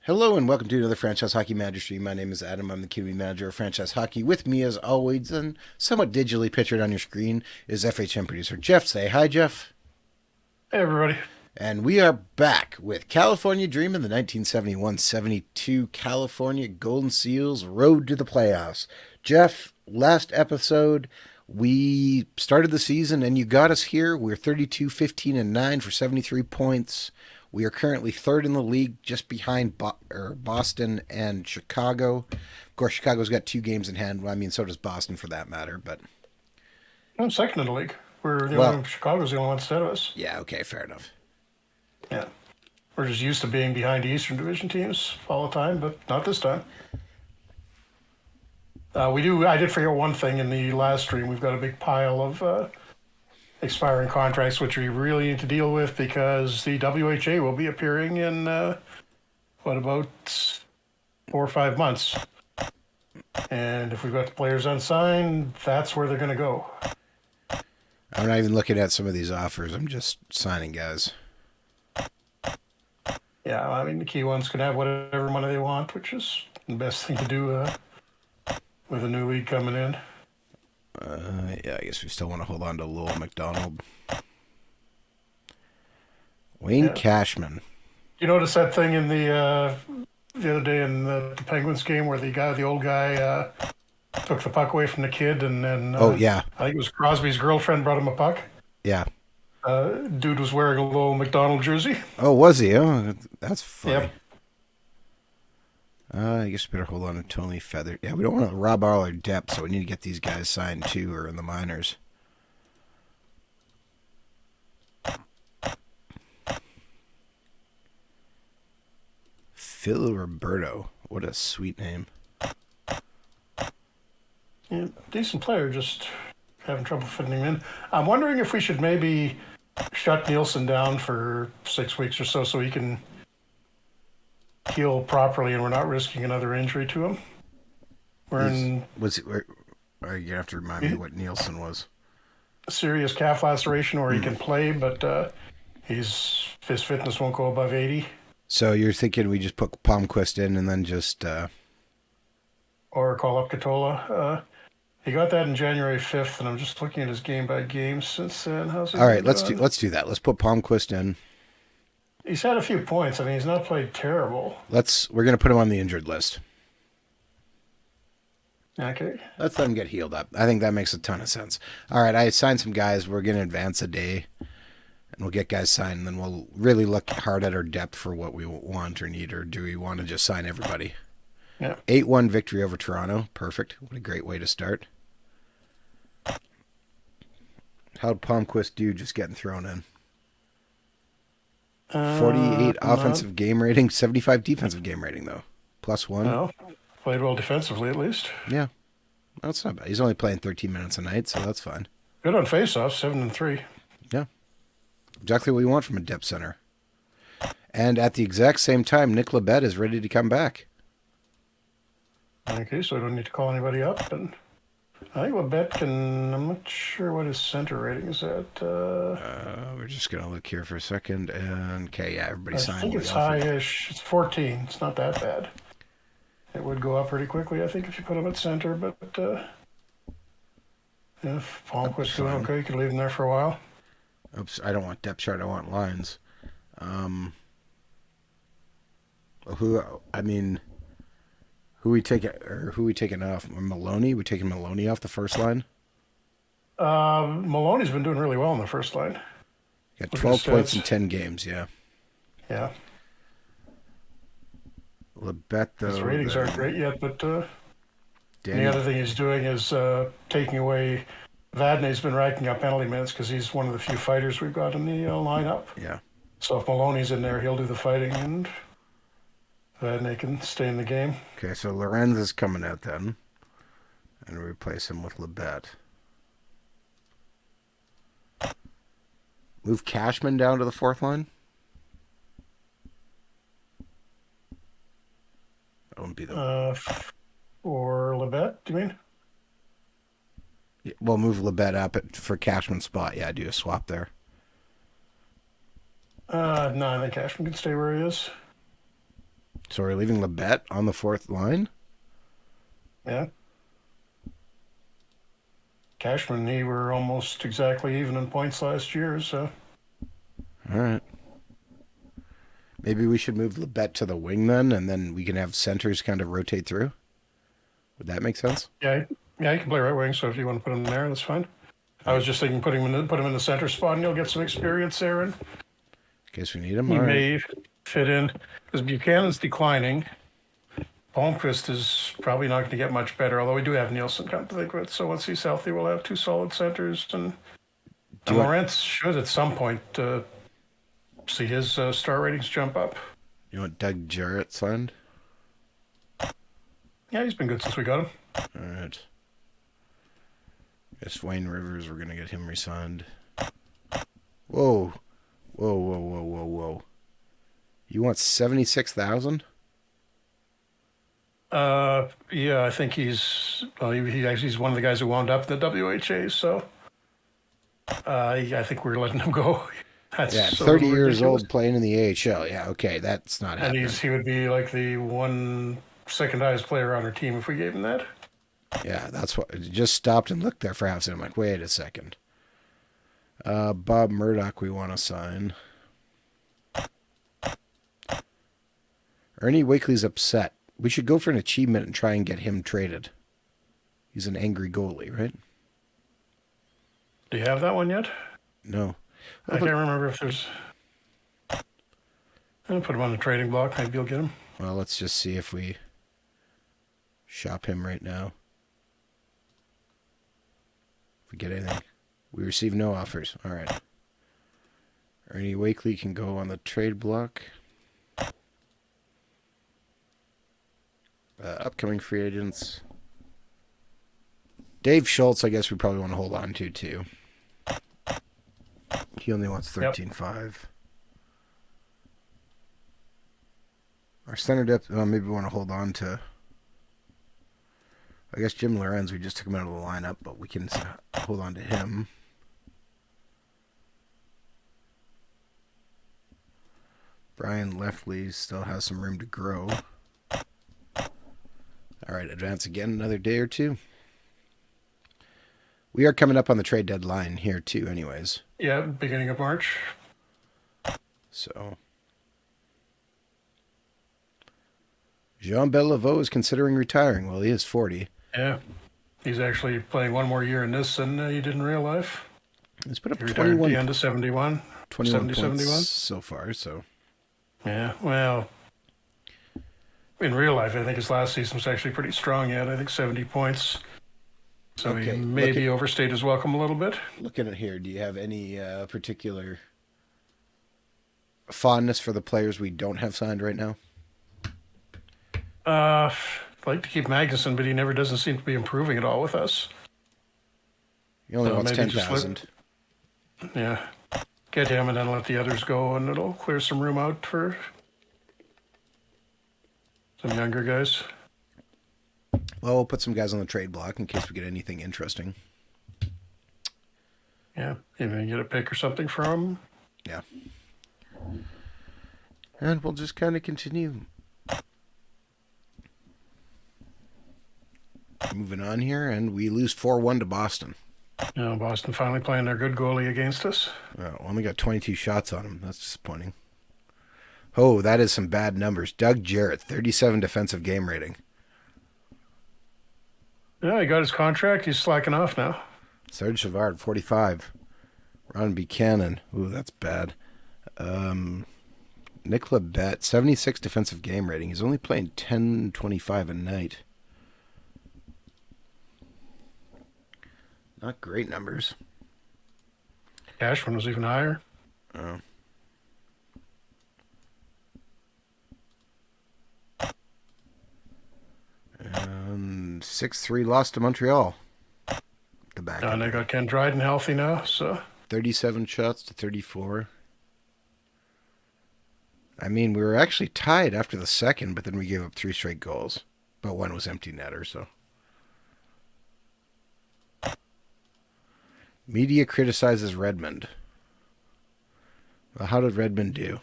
Hello and welcome to another Franchise Hockey Manager stream. My name is Adam. I'm the QB manager of Franchise Hockey. With me, as always, and somewhat digitally pictured on your screen, is FHM producer Jeff. Say hi, Jeff. Hey everybody. And we are back with California Dreamin', the 1971-72 California Golden Seals Road to the Playoffs. Jeff, last episode, we started the season and you got us here. We're 32-15-9 for 73 points. We are currently third in the league, just behind Boston and Chicago. Of course, Chicago's got 2 games in hand. Well, I mean, so does Boston for that matter. But I'm second in the league. well, Chicago's the only one instead of us. yeah, okay, fair enough. Yeah. We're just used to being behind Eastern Division teams all the time, but not this time. I did forget one thing in the last stream. We've got a big pile of expiring contracts, which we really need to deal with because the WHA will be appearing in, about 4 or 5 months. And if we've got the players unsigned, that's where they're going to go. I'm not even looking at some of these offers. I'm just signing guys. Yeah, I mean, the key ones can have whatever money they want, which is the best thing to do with a new league coming in. Yeah, I guess we still want to hold on to Lowell McDonald. Wayne Cashman. You notice that thing in the other day in the Penguins game where the old guy took the puck away from the kid, and then Oh, yeah. I think it was Crosby's girlfriend brought him a puck. Yeah. Dude was wearing a little McDonald jersey. Oh, was he? Oh, that's funny. Yep. I guess we better hold on to Tony Feather. Yeah, we don't want to rob all our depth, so we need to get these guys signed too, or in the minors. Phil Roberto. What a sweet name. Yeah, decent player, just having trouble fitting him in. I'm wondering if we should maybe shut Nielsen down for 6 weeks or so he can heal properly and we're not risking another injury to him. You're going to have to remind me what Nielsen was. Serious calf laceration where he can play, but his fitness won't go above 80. So you're thinking we just put Palmquist in and then just... Or call up Katola. He got that in January 5th, and I'm just looking at his game by game since then. How's he All right, doing? let's do that. Let's put Palmquist in. He's had a few points. I mean, he's not played terrible. We're going to put him on the injured list. Okay. Let's let him get healed up. I think that makes a ton of sense. All right, I assigned some guys. We're going to advance a day, and we'll get guys signed, and then we'll really look hard at our depth for what we want or need, or do we want to just sign everybody? Yeah. 8-1 victory over Toronto. Perfect. What a great way to start. How'd Palmquist do just getting thrown in? 48 offensive game rating, 75 defensive game rating, though. +1. Well, played well defensively, at least. Yeah. That's not bad. He's only playing 13 minutes a night, so that's fine. Good on faceoffs, 7-3. Yeah. Exactly what we want from a depth center. And at the exact same time, Nick Labette is ready to come back. Okay, so I don't need to call anybody up. And I think Labette can... I'm not sure what his center rating is at. We're just going to look here for a second. And, okay, yeah, everybody signed. I think it's high-ish. It's 14. It's not that bad. It would go up pretty quickly, I think, if you put him at center. But if Palmquist's doing okay, you could leave him there for a while. Oops, I don't want depth chart. I want lines. Who we taking off? Maloney? We taking Maloney off the first line? Maloney's been doing really well in the first line. Got 12 points in 10 games, yeah. Yeah. Labette, though. His ratings aren't great yet, but the other thing he's doing is taking away... Vadney's been racking up penalty minutes because he's one of the few fighters we've got in the lineup. Yeah. So if Maloney's in there, he'll do the fighting, and Vadney can stay in the game. Okay, so Lorenz is coming out then, and we replace him with Labette. Move Cashman down to the fourth line. That wouldn't be the... For Labette, do you mean? Yeah, we'll move Labette up for Cashman's spot. Yeah, do a swap there. No, I think Cashman can stay where he is. So we're leaving Labette on the fourth line? Yeah. Cashman, he were almost exactly even in points last year, so. All right. Maybe we should move Labette to the wing then, and then we can have centers kind of rotate through. Would that make sense? Yeah, yeah, he can play right wing, so if you want to put him there, that's fine. I was just thinking put him in the center spot, and you'll get some experience there, and In case we need him. he All right. may fit in because Buchanan's declining. Palmquist is probably not going to get much better, although we do have Nielsen, come to think of it. So once he's healthy, we'll have two solid centers, and Lawrence should at some point see his star ratings jump up. You want Doug Jarrett signed? Yeah, he's been good since we got him. All right. Guess Wayne Rivers, we're going to get him re-signed. Whoa. Whoa, whoa, whoa, whoa, whoa. You want 76,000? Yeah, I think he's one of the guys who wound up the WHA, so I think we're letting him go. That's 30 years old playing in the AHL. Yeah, okay, that's not happening. And he would be like the second highest player on our team if we gave him that. Yeah, that's what. Just stopped and looked there for half a second. I'm like, wait a second. Bob Murdoch, we want to sign. Ernie Wakely's upset. We should go for an achievement and try and get him traded. He's an angry goalie, right? Do you have that one yet? No. I can't remember if there's... I'll put him on the trading block. Maybe you'll get him. Well, let's just see if we shop him right now. If we get anything. We receive no offers. All right. Ernie Wakely can go on the trade block. Upcoming free agents. Dave Schultz, I guess we probably want to hold on to, too. He only wants 13.5. Yep. Our center depth, maybe we want to hold on to. I guess Jim Lorenz, we just took him out of the lineup, but we can hold on to him. Brian Leftley still has some room to grow. All right, advance again another day or two. We are coming up on the trade deadline here, too, anyways. Yeah, beginning of March. So. Jean Beliveau is considering retiring. Well, he is 40. Yeah. He's actually playing one more year in this than he did in real life. He's put up he 21. At the end of 71. 21 points 71? So far, so. Yeah, well, in real life, I think his last season was actually pretty strong yet. I think 70 points. So he maybe overstayed his welcome a little bit. Looking at here, do you have any particular fondness for the players we don't have signed right now? I'd like to keep Magnuson, but he never doesn't seem to be improving at all with us. He only wants 10,000. Yeah. Get him and then let the others go, and it'll clear some room out for some younger guys. Well, we'll put some guys on the trade block in case we get anything interesting. Yeah, even get a pick or something from him. Yeah. And we'll just kind of continue. Moving on here, and we lose 4-1 to Boston. Yeah, Boston finally playing their good goalie against us. Only got 22 shots on him. That's disappointing. Oh, that is some bad numbers. Doug Jarrett, 37 defensive game rating. Yeah, he got his contract. He's slacking off now. Serge Savard, 45. Ron Buchanan. Ooh, that's bad. Nick Labette, 76 defensive game rating. He's only playing 10-25 a night. Not great numbers. Cashman was even higher. Oh. And 6-3 loss to Montreal. The back. And they got Ken Dryden healthy now, so 37 shots to 34. I mean, we were actually tied after the second, but then we gave up 3 straight goals. But one was empty netter, so. Media criticizes Redmond. Well, how did Redmond do?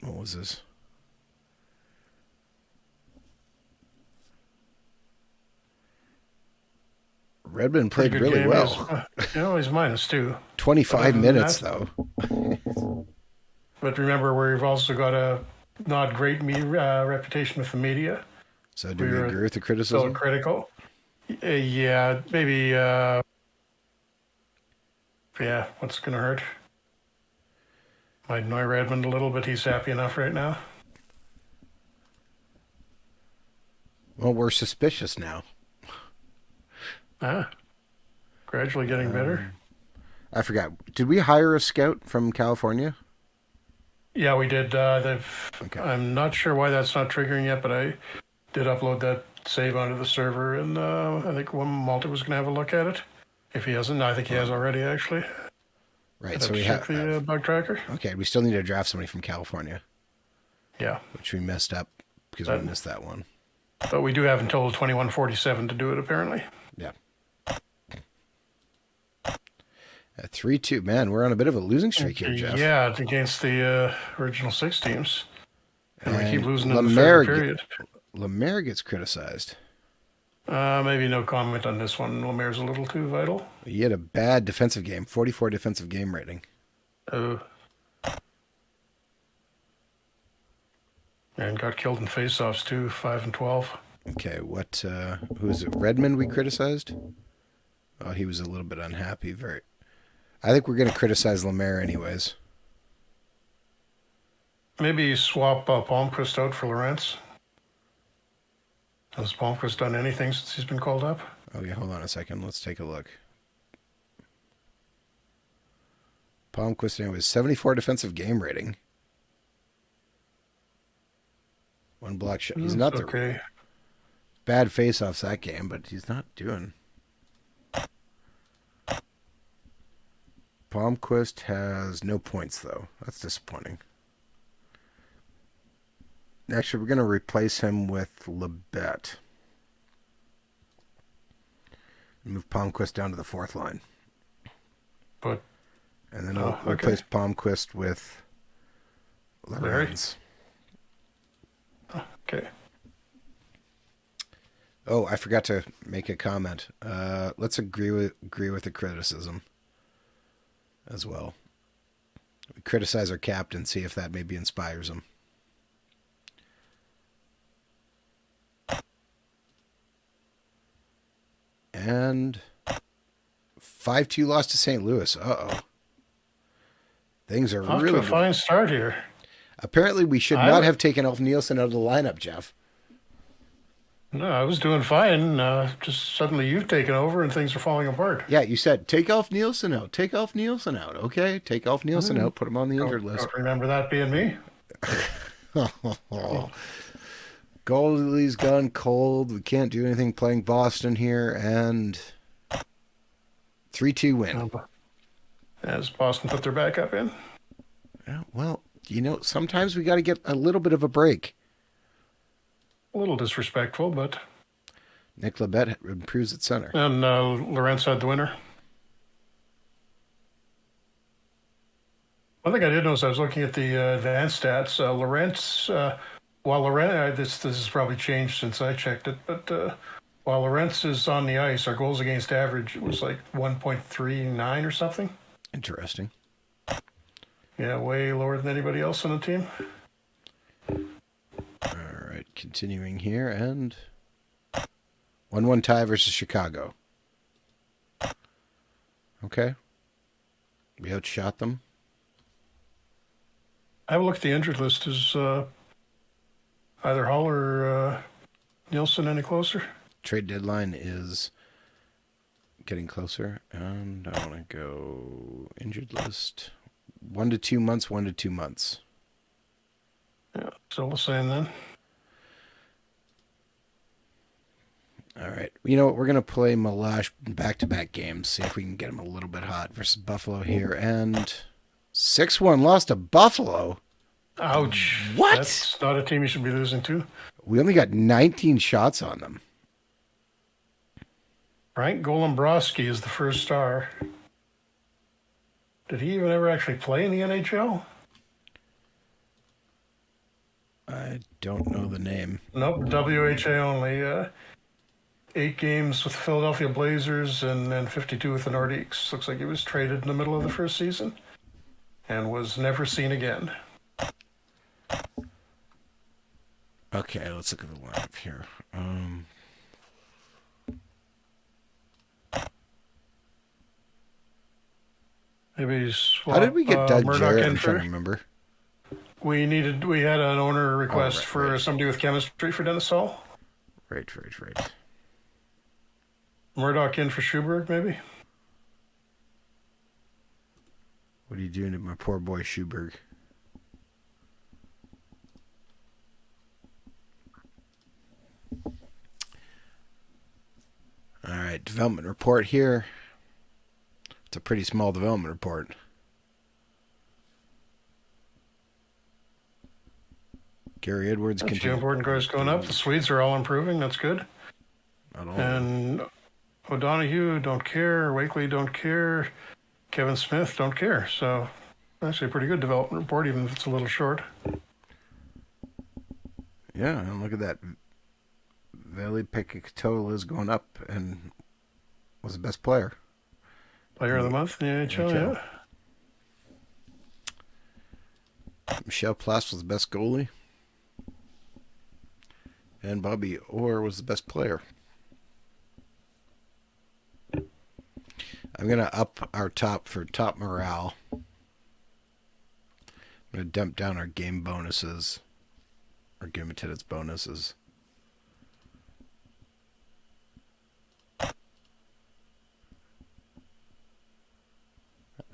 What was this? Redmond Pretty played good really game. well. He's minus two. But 25 other than minutes, that, though. but remember, we've also got a not great reputation with the media. So do We we were agree with the so criticism? critical. Yeah, maybe. Yeah, what's going to hurt? Might annoy Redmond a little, but he's happy enough right now. Well, we're suspicious now. Ah, gradually getting better. I forgot. Did we hire a scout from California? Yeah, we did. Okay. I'm not sure why that's not triggering yet, but I did upload that save onto the server, and I think Malta was going to have a look at it. If he hasn't, I think he has already, actually. Right. I'd So have to we check have. the bug tracker. Okay. We still need to draft somebody from California, Yeah, which we messed up because we that, missed that one. but we do have until 2147 to do it, apparently. Yeah. At 3-2. Man, we're on a bit of a losing streak here, Jeff. Yeah, against the original six teams. And we keep And losing in the third period. Lemaire gets criticized. Maybe no comment on this one. Lemaire's a little too vital. He had a bad defensive game, 44 defensive game rating. Oh. And got killed in faceoffs too, 5 and 12. Okay, who is it? Redmond we criticized? Oh, he was a little bit unhappy. I think we're going to criticize Lemaire anyways. Maybe swap Palmquist out for Lawrence. Has Palmquist done anything since he's been called up? Okay, hold on a second. Let's take a look. Palmquist anyways, 74 defensive game rating. One block shot. He's not okay. Bad face-offs that game, but he's not doing. Palmquist has no points, though. That's disappointing. Actually, we're going to replace him with Lebet. Move Palmquist down to the fourth line. But and then we'll replace Palmquist with Lorenz. Okay. Oh, I forgot to make a comment. Let's agree with the criticism as well. We criticize our captain, see if that maybe inspires him. And 5-2 loss to St. Louis. Uh-oh. Things are Off really to a fine start here. Apparently, we should not have taken Elf Nielsen out of the lineup, Jeff. No, I was doing fine. Just suddenly you've taken over and things are falling apart. Yeah, you said, take Elf Nielsen out. Take Elf Nielsen out. Okay, take Elf Nielsen out. Put him on the injured list. Don't remember that being me. Goalie's gone cold. We can't do anything playing Boston here. And 3-2 win. As Boston put their backup in. Yeah, well, sometimes we got to get a little bit of a break. A little disrespectful, but... Nick Lebet improves at center. And Lawrence had the winner. One thing I did notice, I was looking at the advanced stats. Lawrence, while Lawrence, this has probably changed since I checked it, but while Lawrence is on the ice, our goals against average was like 1.39 or something. Interesting. Yeah, way lower than anybody else on the team. All right, continuing here, and 1-1 tie versus Chicago. Okay. We outshot them. Have a look at the injured list. Is either Hull or Nielsen any closer? Trade deadline is getting closer, and I want to go injured list. 1 to 2 months, 1 to 2 months. Yeah, still the same then. All right. You know what? We're going to play Malash back-to-back games, see if we can get him a little bit hot versus Buffalo here. And 6-1 lost to Buffalo. Ouch. What? That's not a team you should be losing to. We only got 19 shots on them. Frank Golembrowski is the first star. Did he even ever actually play in the NHL? I don't know the name. Nope, WHA only. 8 games with the Philadelphia Blazers and then 52 with the Nordiques. Looks like he was traded in the middle of the first season and was never seen again. Okay, let's look at the lineup here. Maybe How did swap we get Doug Murdoch Jarrett? in I'm trying to for. remember. We had an owner Oh, request for right. somebody with chemistry for Dennis Hall. Right. Murdoch in for Schuberg, maybe. What are you doing to my poor boy Schuberg? All right, development report here. It's a pretty small development report. Gary Edwards That's two continues. important guys going up. The Swedes are all improving. That's good. Not all of them. And O'Donoghue, don't care. Wakely, don't care. Kevin Smith, don't care. So actually a pretty good development report, even if it's a little short. Yeah, and look at that. Veli Pekitola is going up and was the best player. Player of the month in the NHL, yeah. Michel Plas was the best goalie. And Bobby Orr was the best player. I'm going to up our top for top morale. I'm going to dump down our game bonuses. Our game attendance bonuses. All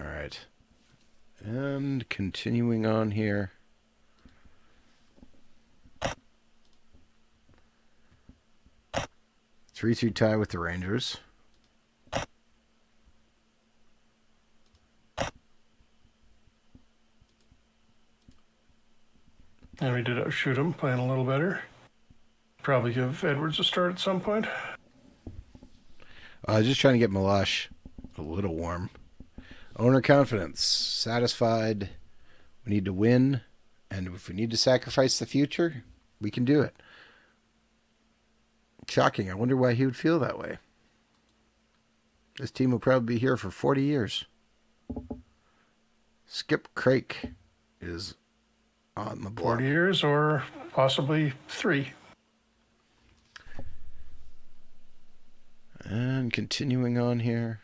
right. And continuing on here. Three-two tie with the Rangers. And we did outshoot him, playing a little better. Probably give Edwards a start at some point. Just trying to get Milosh a little warm. Owner confidence. Satisfied. We need to win. And if we need to sacrifice the future, we can do it. Shocking. I wonder why he would feel that way. This team will probably be here for 40 years. Skip Crake is on the block. 40 years or possibly 3. And continuing on here.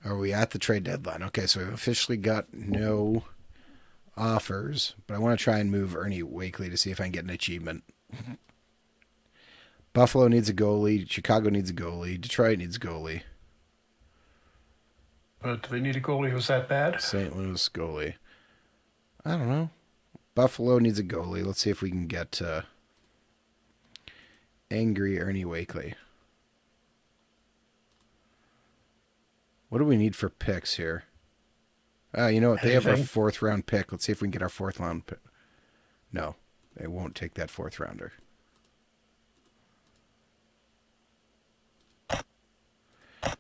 Are we at the trade deadline? Okay, so we've officially got no offers, but I want to try and move Ernie Wakely to see if I can get an achievement. Buffalo needs a goalie. Chicago needs a goalie. Detroit needs a goalie. But do they need a goalie who's that bad? St. Louis goalie. I don't know. Buffalo needs a goalie. Let's see if we can get angry Ernie Wakely. What do we need for picks here? You know what? They have our 4th round pick. Let's see if we can get our 4th round pick. No, they won't take that 4th rounder.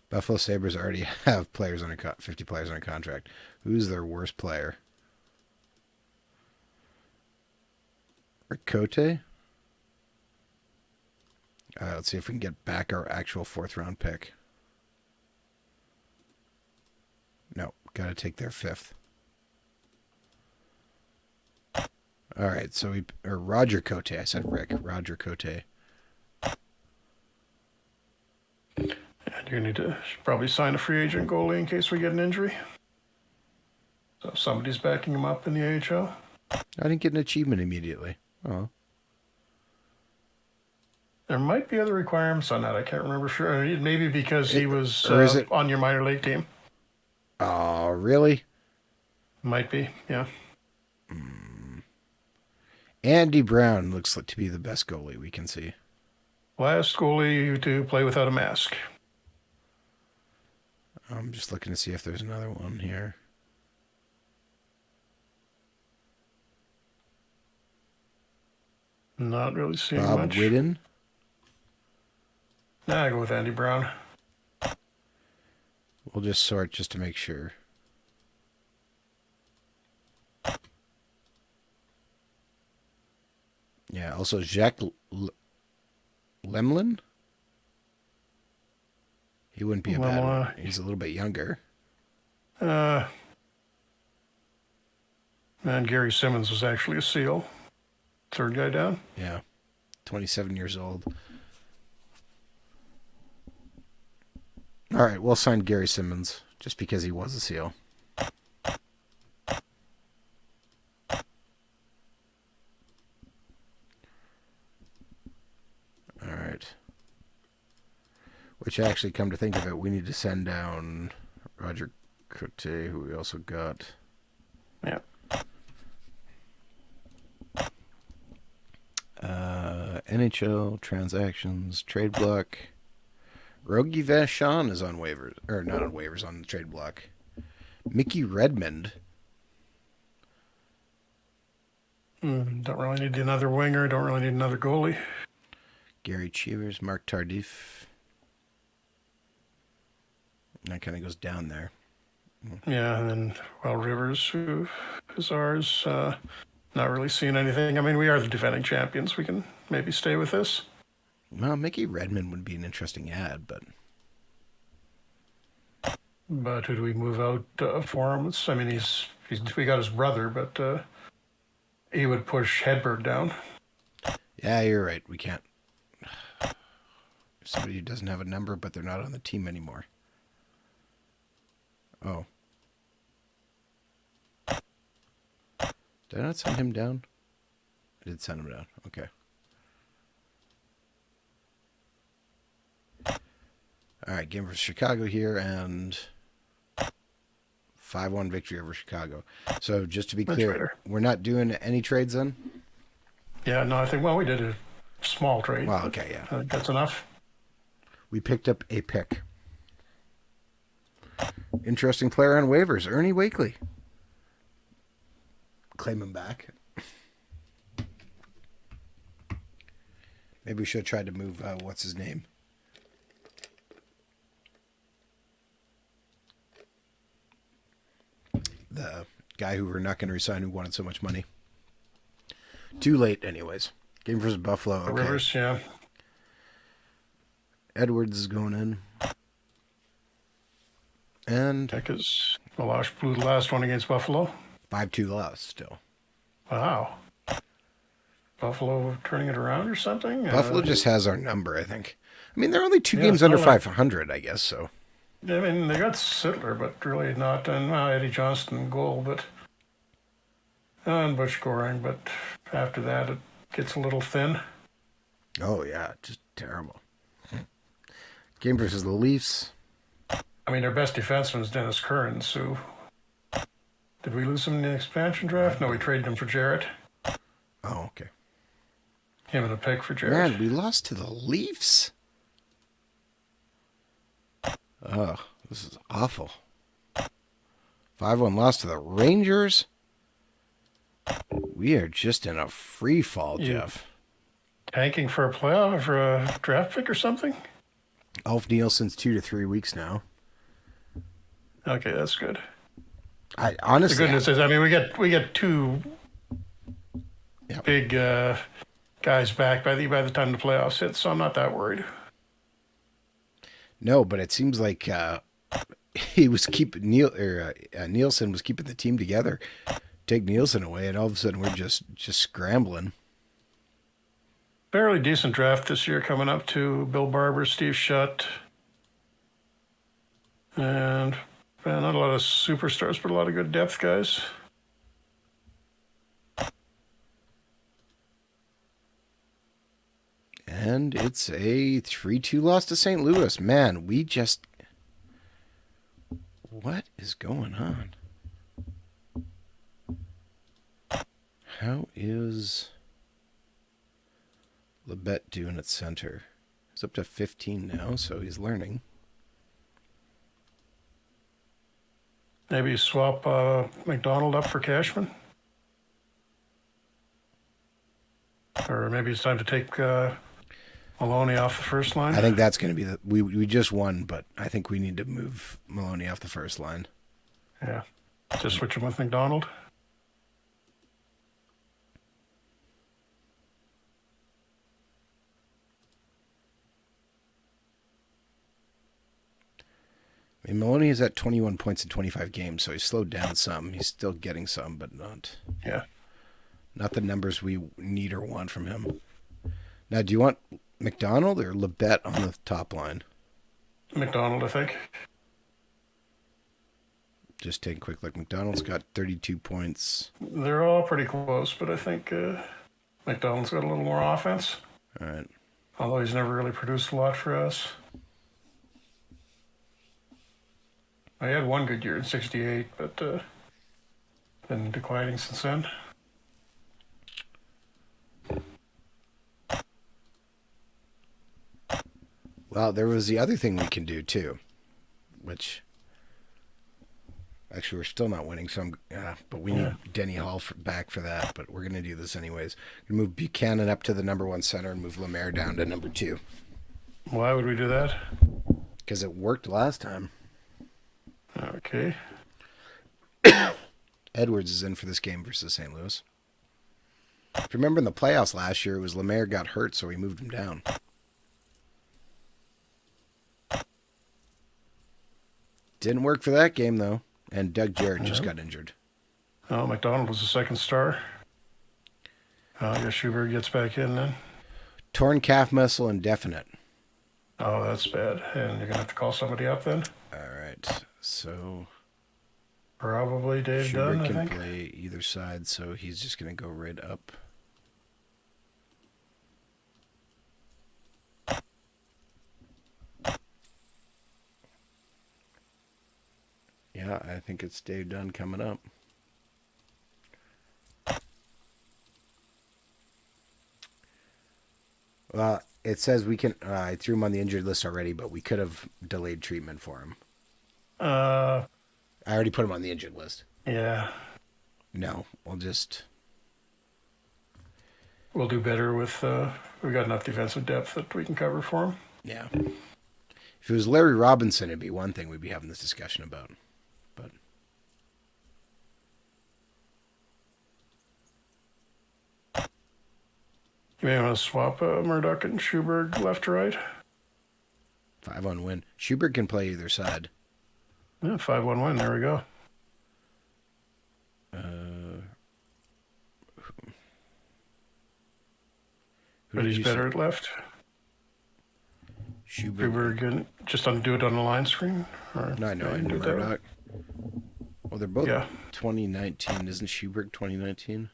Buffalo Sabres already have players under 50 players under contract. Who's their worst player? Ricote? Let's see if we can get back our actual 4th round pick. No, got to take their 5th. All right, so Roger Cote. I said Rick. Roger Cote. And you need to probably sign a free agent goalie in case we get an injury. So somebody's backing him up in the AHL. I didn't get an achievement immediately. Oh. There might be other requirements on that. I can't remember sure. Maybe because he was on your minor league team. Oh, really? Might be, yeah. Andy Brown looks like to be the best goalie we can see. Last goalie to play without a mask. I'm just looking to see if there's another one here. Not really seeing Bob much. Whidden. Nah, I go with Andy Brown. We'll just sort just to make sure. Yeah, also Jacques Lemlin. He wouldn't be a bad one. He's a little bit younger. And Gary Simmons was actually a SEAL. Third guy down. Yeah. 27 years old. All right, we'll sign Gary Simmons just because he was a SEAL. All right. Which, actually, come to think of it, we need to send down Roger Cote, who we also got. Yeah. NHL transactions, trade block. Rogie Vachon is on waivers, or not on waivers, on the trade block. Mickey Redmond. Don't really need another winger. Don't really need another goalie. Gary Cheevers, Mark Tardif. That kind of goes down there. Yeah, and then, well, Rivers, who is ours. Not really seeing anything. I mean, we are the defending champions. We can maybe stay with this. Well, Mickey Redmond would be an interesting ad, but... But who do we move out for him? I mean, we got his brother, but he would push Hedberg down. Yeah, you're right. We can't. Somebody who doesn't have a number, but they're not on the team anymore. Oh. Did I not send him down? I did send him down. Okay. All right, game for Chicago here, and 5-1 victory over Chicago. So just to be clear, we're not doing any trades then? Yeah, no, I think, well, we did a small trade. Well, okay, yeah. I think that's enough. We picked up a pick. Interesting player on waivers, Ernie Wakely. Claim him back. Maybe we should have tried to move, what's his name? The guy who we're not going to resign who wanted so much money. Too late, anyways. Game versus Buffalo. Okay. Rivers, yeah. Edwards is going in. And Because Milosh blew the last one against Buffalo. 5-2 loss still. Wow. Buffalo turning it around or something? Buffalo just has our number, I think. I mean, they're only two games under 500, I guess, so. I mean, they got Sittler, but really not. And Eddie Johnston goal, but. And Butch Goring, but after that, it gets a little thin. Oh, yeah, just terrible. Game versus the Leafs. I mean, their best defenseman is Dennis Kearns, who. Did we lose him in the expansion draft? No, we traded him for Jarrett. Oh, okay. Him and a pick for Jarrett. Man, we lost to the Leafs. Oh, this is awful. 5-1 loss to the Rangers. We are just in a free fall, Jeff. Tanking for a playoff, for a draft pick or something? Ulf Nielsen's 2 to 3 weeks now. Okay, that's good. I honestly, the goodness is, I mean, we get two big guys back by the time the playoffs hit, so I'm not that worried. No, but it seems like he was keeping Nielsen was keeping the team together. Take Nielsen away, and all of a sudden we're just scrambling. Fairly decent draft this year coming up to Bill Barber, Steve Shutt, and not a lot of superstars, but a lot of good depth guys. And it's a 3-2 loss to St. Louis. Man, what is going on? How is Lebet doing at center? He's up to 15 now, so he's learning. Maybe swap McDonald up for Cashman? Or maybe it's time to take Maloney off the first line? I think that's going to be we just won, but I think we need to move Maloney off the first line. Yeah. Just switch him with McDonald? I mean, Maloney is at 21 points in 25 games, so he's slowed down some. He's still getting some, but Yeah. not the numbers we need or want from him. Now, do you want McDonald or Labette on the top line? McDonald, I think. Just take a quick look. McDonald's got 32 points. They're all pretty close, but I think McDonald's got a little more offense. All right. Although he's never really produced a lot for us. I had one good year in '68, but been declining since then. Well, there was the other thing we can do too, which actually we're still not winning. But we need Denny Hall back for that. But we're gonna do this anyways. We move Buchanan up to the number 1 center and move Lemaire down to number 2. Why would we do that? Because it worked last time. Okay. Edwards is in for this game versus St. Louis. If you remember in the playoffs last year, it was Lemaire got hurt, so we moved him down. Didn't work for that game, though. And Doug Jarrett just got injured. Oh, McDonald was the second star. I guess Schubert gets back in then. Torn calf muscle indefinite. Oh, that's bad. And you're going to have to call somebody up then? All right. So Probably Dave Dunn, Schubert I can think. play either side, so he's just going to go right up. Yeah, I think it's Dave Dunn coming up. Well, it says we can. I threw him on the injured list already, but we could have delayed treatment for him. Uh, I already put him on the injured list. yeah. No, we'll just. We'll do better with, we got enough defensive depth that we can cover for him. Yeah. If it was Larry Robinson, it'd be one thing we'd be having this discussion about. But You may want to swap Murdoch and Schubert left to right. 5-on win. Schubert can play either side. Yeah, 5-1 win. There we go. Who But did he's you better say? at left. Schubert. We were going just do it on the line screen? Or No, I know. I do know it that way? Murdoch. Well, they're both Yeah. 2019. Isn't Schubert 2019?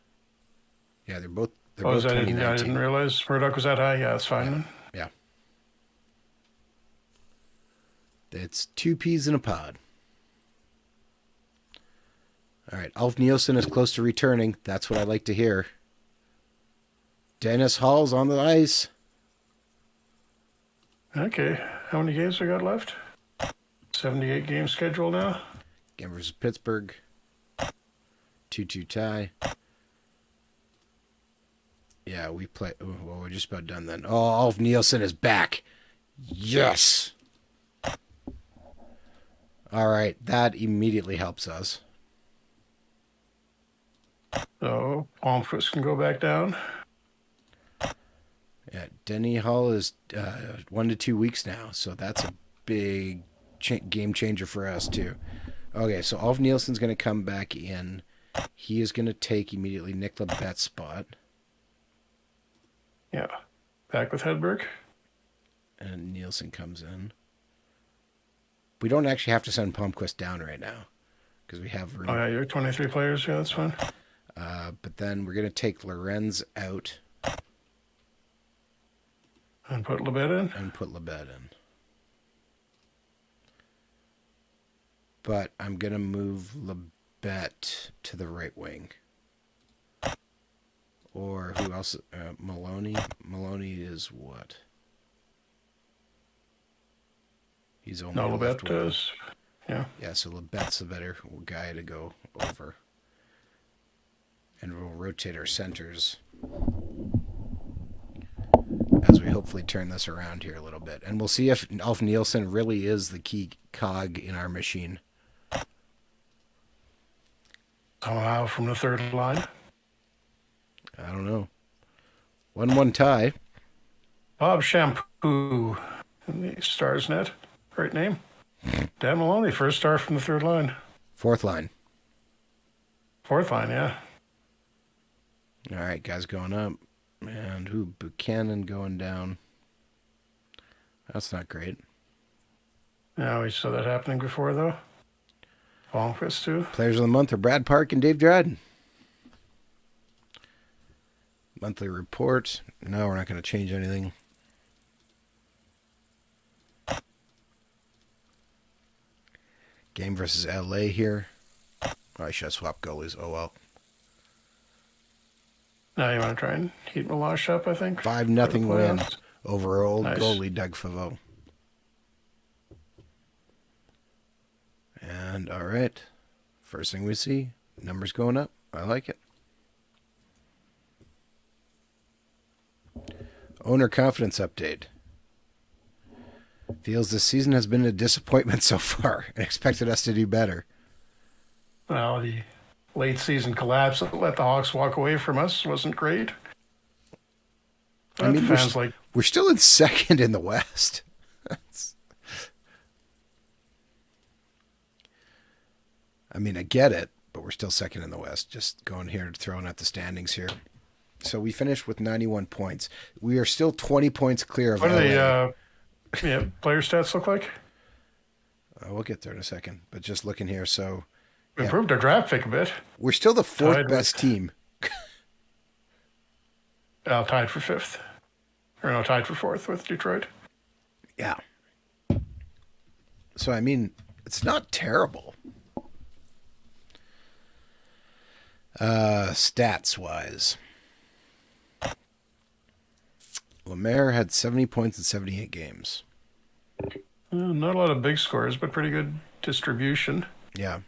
Yeah, they're both. They're Oh, both is that, I 2019. didn't realize Murdoch was that high. Yeah, that's fine then. Yeah. It's 2 peas in a pod. All right. Alf Nielsen is close to returning. That's what I like to hear. Dennis Hall's on the ice. Okay. How many games we got left? 78 game schedule now. Game versus Pittsburgh. 2-2 tie. Yeah, we play. Well, we're just about done then. Oh, Alf Nielsen is back. Yes. All right. That immediately helps us. So Palmquist can go back down. Yeah, Denny Hall is 1 to 2 weeks now, so that's a big game changer for us too. Okay, so Alf Nielsen's going to come back in. He is going to take immediately Nick Labette's spot, Yeah. Back with Hedberg. and Nielsen comes in. We don't actually have to send Palmquist down right now because we have room. Oh, yeah, you're 23 players. Yeah, that's fine. But then we're going to take Lorenz out And put Labette in. and put Labette in. But I'm going to move Labette to the right wing. Or who else? Maloney? Maloney is what? He's only No, a left Labette wing. does. Yeah. Yeah, so Labette's the better guy to go over. And we'll rotate our centers as we hopefully turn this around here a little bit. And we'll see if Alf Nielsen really is the key cog in our machine. Somehow from the third line. I don't know. 1-1 tie. Bob Shampoo in the Stars net. Great name. Dan Maloney, first star from the third line. Fourth line. Fourth line, yeah. All right, guys going up. And Buchanan going down. That's not great. Yeah, we saw that happening before, though. Longquist, too. Players of the month are Brad Park and Dave Dryden. Monthly report. No, we're not going to change anything. Game versus LA here. Oh, I should have swapped goalies. Oh, well. Now you want to try and heat Milosh up, I think. 5-0 win over old Nice. goalie Doug Favreau. And, all right. First thing we see, numbers going up. I like it. Owner confidence update. Feels this season has been a disappointment so far and expected us to do better. Well, the late season collapse that let the Hawks walk away from us wasn't great. But I mean, fans we're still in second in the West. I mean, I get it, but we're still second in the West. Just going here, throwing at the standings here. So we finished with 91 points. We are still 20 points clear of what do LA. player stats look like? We'll get there in a second. But just looking here, so We improved our draft pick a bit. we're still the fourth Tied best team. Tied for fifth. Or no, tied for fourth with Detroit. Yeah. So, I mean, it's not terrible. Stats-wise. Lemaire had 70 points in 78 games. Not a lot of big scores, but pretty good distribution. Yeah.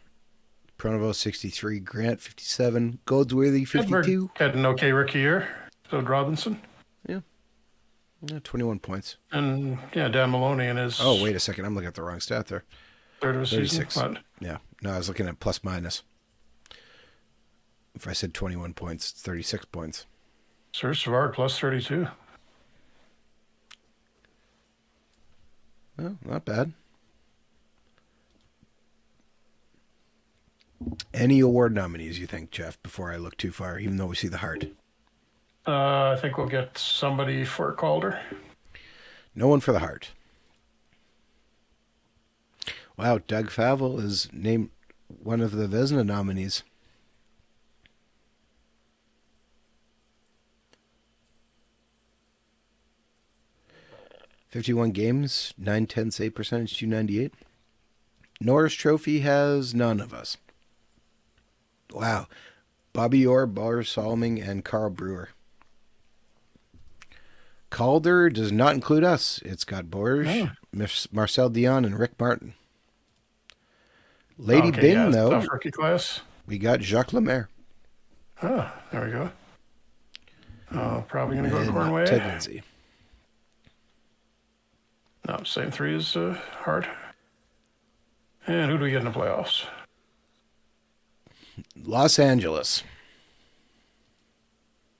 Pronovo, 63. Grant, 57. Goldsworthy, 52. Had an okay rookie year. So did Robinson. Yeah, 21 points. And, Dan Maloney in his Oh, wait a second. I'm looking at the wrong stat there. third of the season. 36. What? Yeah. No, I was looking at plus minus. If I said 21 points, it's 36 points. Sir Savard plus 32. Well, not bad. Any award nominees, you think, Jeff, before I look too far, even though we see the heart? I think we'll get somebody for Calder. No one for the heart. Wow, Doug Favreau is named one of the Vezina nominees. "51 games, 9-10 save percentage, .298. Norris Trophy has none of us. Wow. Bobby Orr, Boris Soloming, and Carl Brewer. Calder does not include us. It's got Borge, Marcel Dion, and Rick Martin. Lady Byng, though, tough rookie class. we got Jacques Lemaire. Oh, there we go. Probably going to go to Cornway. Ted Lindsay. No, same three as Hart. And who do we get in the playoffs? Los Angeles.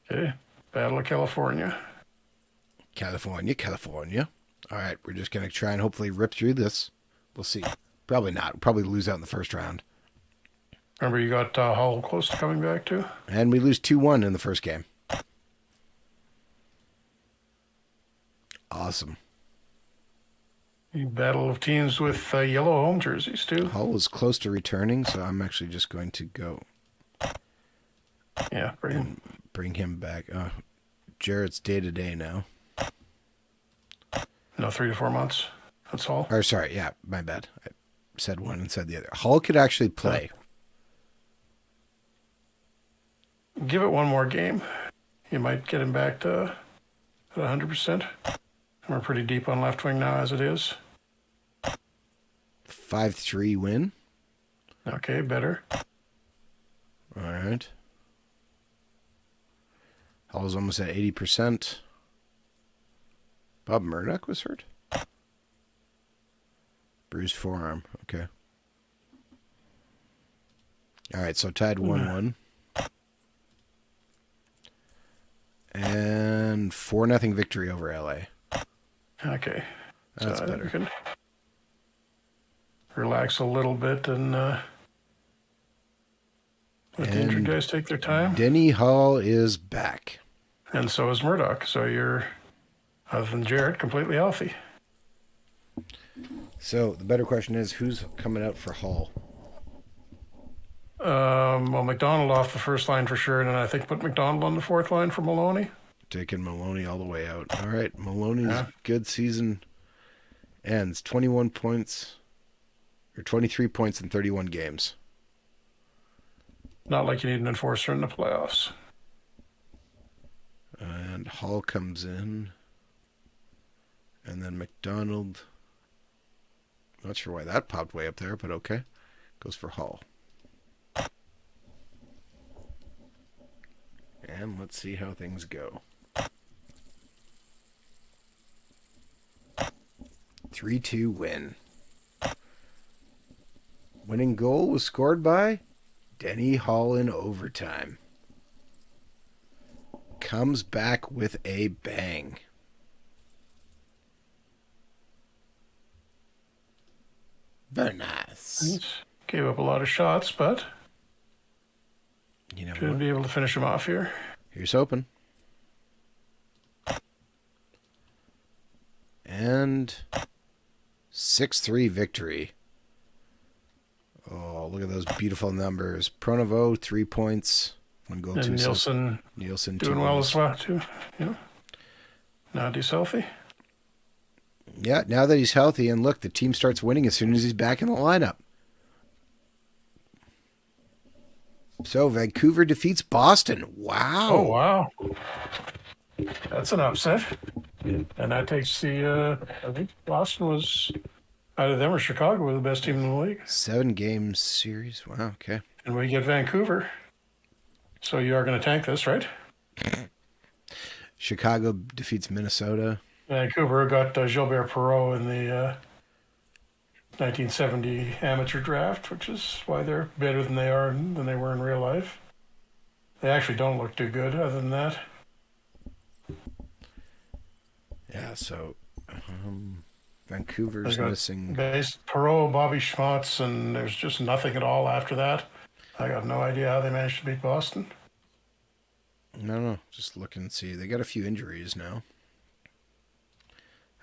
Okay, Battle of California. California. All right, we're just going to try and hopefully rip through this. We'll see. Probably not. We'll probably lose out in the first round. Remember, you got Hull close to coming back too? And we lose 2-1 in the first game. Awesome. Battle of teams with yellow home jerseys too. Hull is close to returning, so I'm actually just going to go Yeah, bring him back. Jarrett's day-to-day now. No, 3 to 4 months. That's all. Or sorry, yeah, my bad. I said one and said the other. Hull could actually play. Give it one more game. You might get him back to 100%. We're pretty deep on left wing now as it is. 5-3 win. Okay, better. All right. Hull's almost at 80%. Bob Murdoch was hurt. Bruised forearm. Okay. All right, so tied 1-1. And 4-0 victory over LA. Okay. That's better. relax a little bit and let the injured And guys take their time. Denny Hall is back. And so is Murdoch. So you're, other than Jarrett, completely healthy. So the better question is, who's coming out for Hall? Well, McDonald off the first line for sure, and then I think put McDonald on the fourth line for Maloney. Taking Maloney all the way out. All right, Maloney's Yeah. good season ends 21 points or 23 points in 31 games. Not like you need an enforcer in the playoffs. And Hall comes in. And then McDonald. Not sure why that popped way up there, but okay. Goes for Hall. And let's see how things go. 3-2 win. Winning goal was scored by Denny Hall in overtime. Comes back with a bang. Very nice. Gave up a lot of shots, but You know should what? be able to finish him off here. Here's hoping. And 6-3 victory. Oh, look at those beautiful numbers. Pronovo, 3 points. 1 goal, And 2 assists. Nielsen 2 doing well goals. as well, too. Yeah. Now he's healthy. Yeah, now that he's healthy, and look, the team starts winning as soon as he's back in the lineup. So Vancouver defeats Boston. Wow. Oh, wow. That's an upset. And that takes the, I think Boston was, either them or Chicago were the best team in the league. 7-game series. Wow, okay. And we get Vancouver. So you are going to tank this, right? Chicago defeats Minnesota. Vancouver got Gilbert Perreault in the 1970 amateur draft, which is why they're better than they were in real life. They actually don't look too good other than that. Yeah, so Vancouver's missing. Perreault, Bobby Schmutz, and there's just nothing at all after that. I got no idea how they managed to beat Boston. No, just look and see. They got a few injuries now.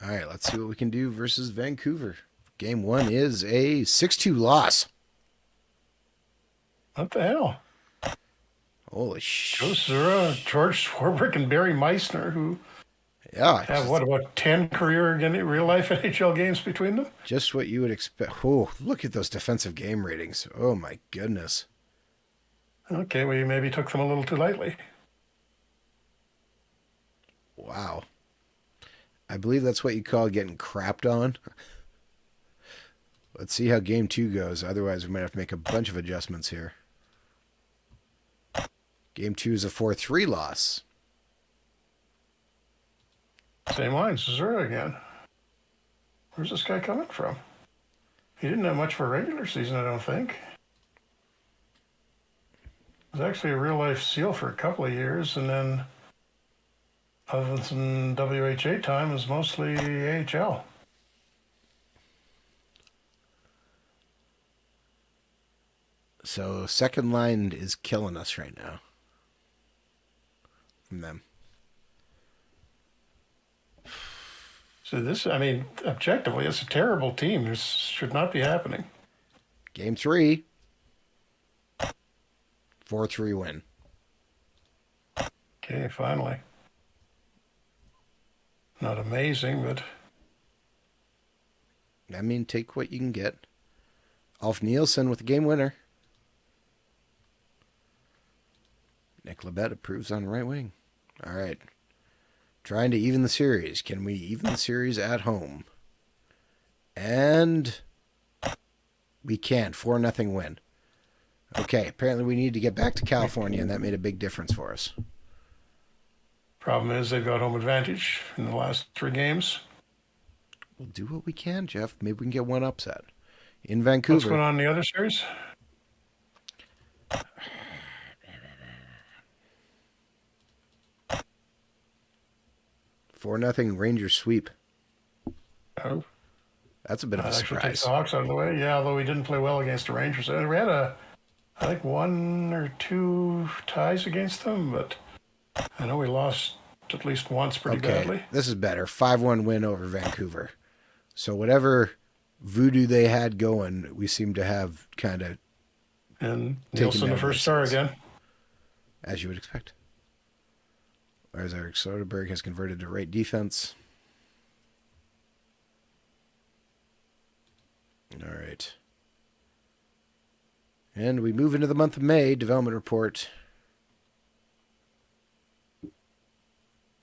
All right, let's see what we can do versus Vancouver. Game 1 is a 6-2 loss. What the hell? Holy Joe shit. Zura, George Swarbrick, and Barry Meissner, who Yeah. have, about 10 career real-life NHL games between them? Just what you would expect. Oh, look at those defensive game ratings. Oh, my goodness. Okay, we maybe took them a little too lightly. Wow. I believe that's what you call getting crapped on. Let's see how game 2 goes. Otherwise, we might have to make a bunch of adjustments here. Game 2 is a 4-3 loss. Same line, Zura again. Where's this guy coming from? He didn't have much for a regular season, I don't think. He was actually a real-life SEAL for a couple of years, and then other than some WHA time, was mostly AHL. So second line is killing us right now. From them. So this, I mean, objectively, it's a terrible team. This should not be happening. Game 3. 4-3 win. Okay, finally. Not amazing, but I mean, take what you can get. Alf Nielsen with the game winner. Nick Labette approves on right wing. All right. Trying to even the series. Can we even the series at home? And we can. 4-0 win. Okay, apparently we need to get back to California, and that made a big difference for us. problem is they've got home advantage in the last 3 games. We'll do what we can, Jeff. Maybe we can get one upset. In Vancouver. What's going on in the other series? 4-0 Rangers sweep. Oh. That's a bit of a That actually takes the surprise. Hawks out of the way. Yeah, although we didn't play well against the Rangers. We had I think, one or two ties against them, but I know we lost at least once pretty Okay, badly. this is better. 5-1 win over Vancouver. So whatever voodoo they had going, we seem to have kind of And taken Nielsen, the down by first star seals, again. as you would expect. Whereas Eric Soderberg has converted to right defense. All right. And we move into the month of May. Development report.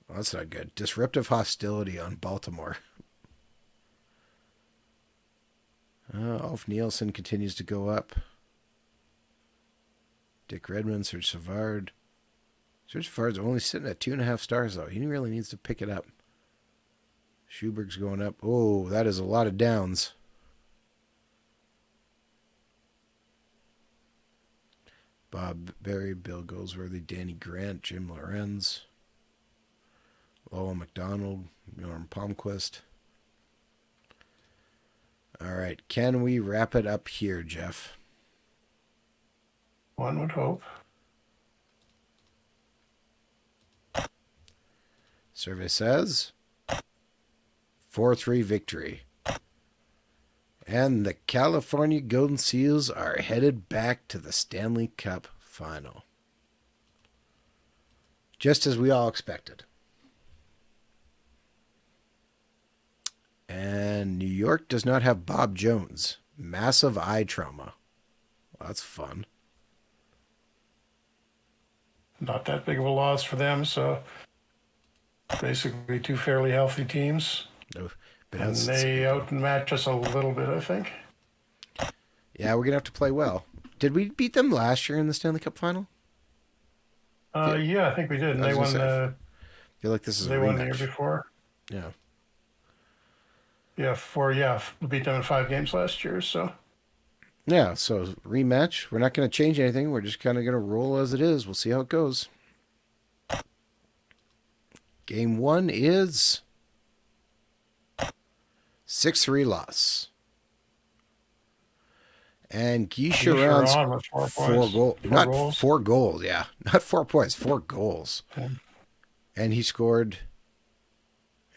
Well, that's not good. Disruptive hostility on Baltimore. Ulf Nielsen continues to go up. Dick Redmond, Serge Savard. Serge Savard's only sitting at 2.5 stars, though. He really needs to pick it up. Schuberg's going up. Oh, that is a lot of downs. Bob Berry, Bill Goldsworthy, Danny Grant, Jim Lorenz, Lowell McDonald, Norm Palmquist. All right, can we wrap it up here, Jeff? One would hope. Survey says 4-3 victory. And the California Golden Seals are headed back to the Stanley Cup final. Just as we all expected. And New York does not have Bob Jones. Massive eye trauma. Well, that's fun. Not that big of a loss for them, so basically two fairly healthy teams. Oh, and they outmatch us a little bit, I think. Yeah, we're going to have to play well. Did we beat them last year in the Stanley Cup final? Yeah, I think we did. And they won I feel like this is a rematch. They won the year before. Yeah. Yeah, we beat them in 5 games last year, so. Yeah, so rematch. We're not going to change anything. We're just kind of going to roll as it is. We'll see how it goes. Game 1 is 6-3 loss. And Guy Chiron's 4 goals. Not goals. 4 goals, yeah. Not 4 points, 4 goals. Okay. And he scored,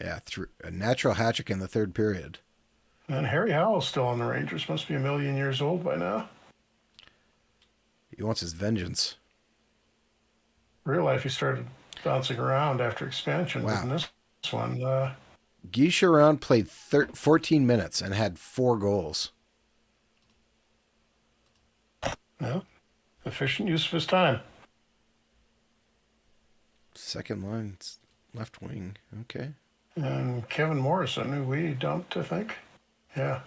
a natural hat trick in the 3rd period. And Harry Howell's still on the Rangers. Must be a million years old by now. He wants his vengeance. Real life, he started bouncing around after expansion. Wow. But in this one, Guy Chiron played 14 minutes and had 4 goals. Yeah, efficient use of his time. Second line, left wing. Okay. And Kevin Morrison, who we dumped, I think. Yeah.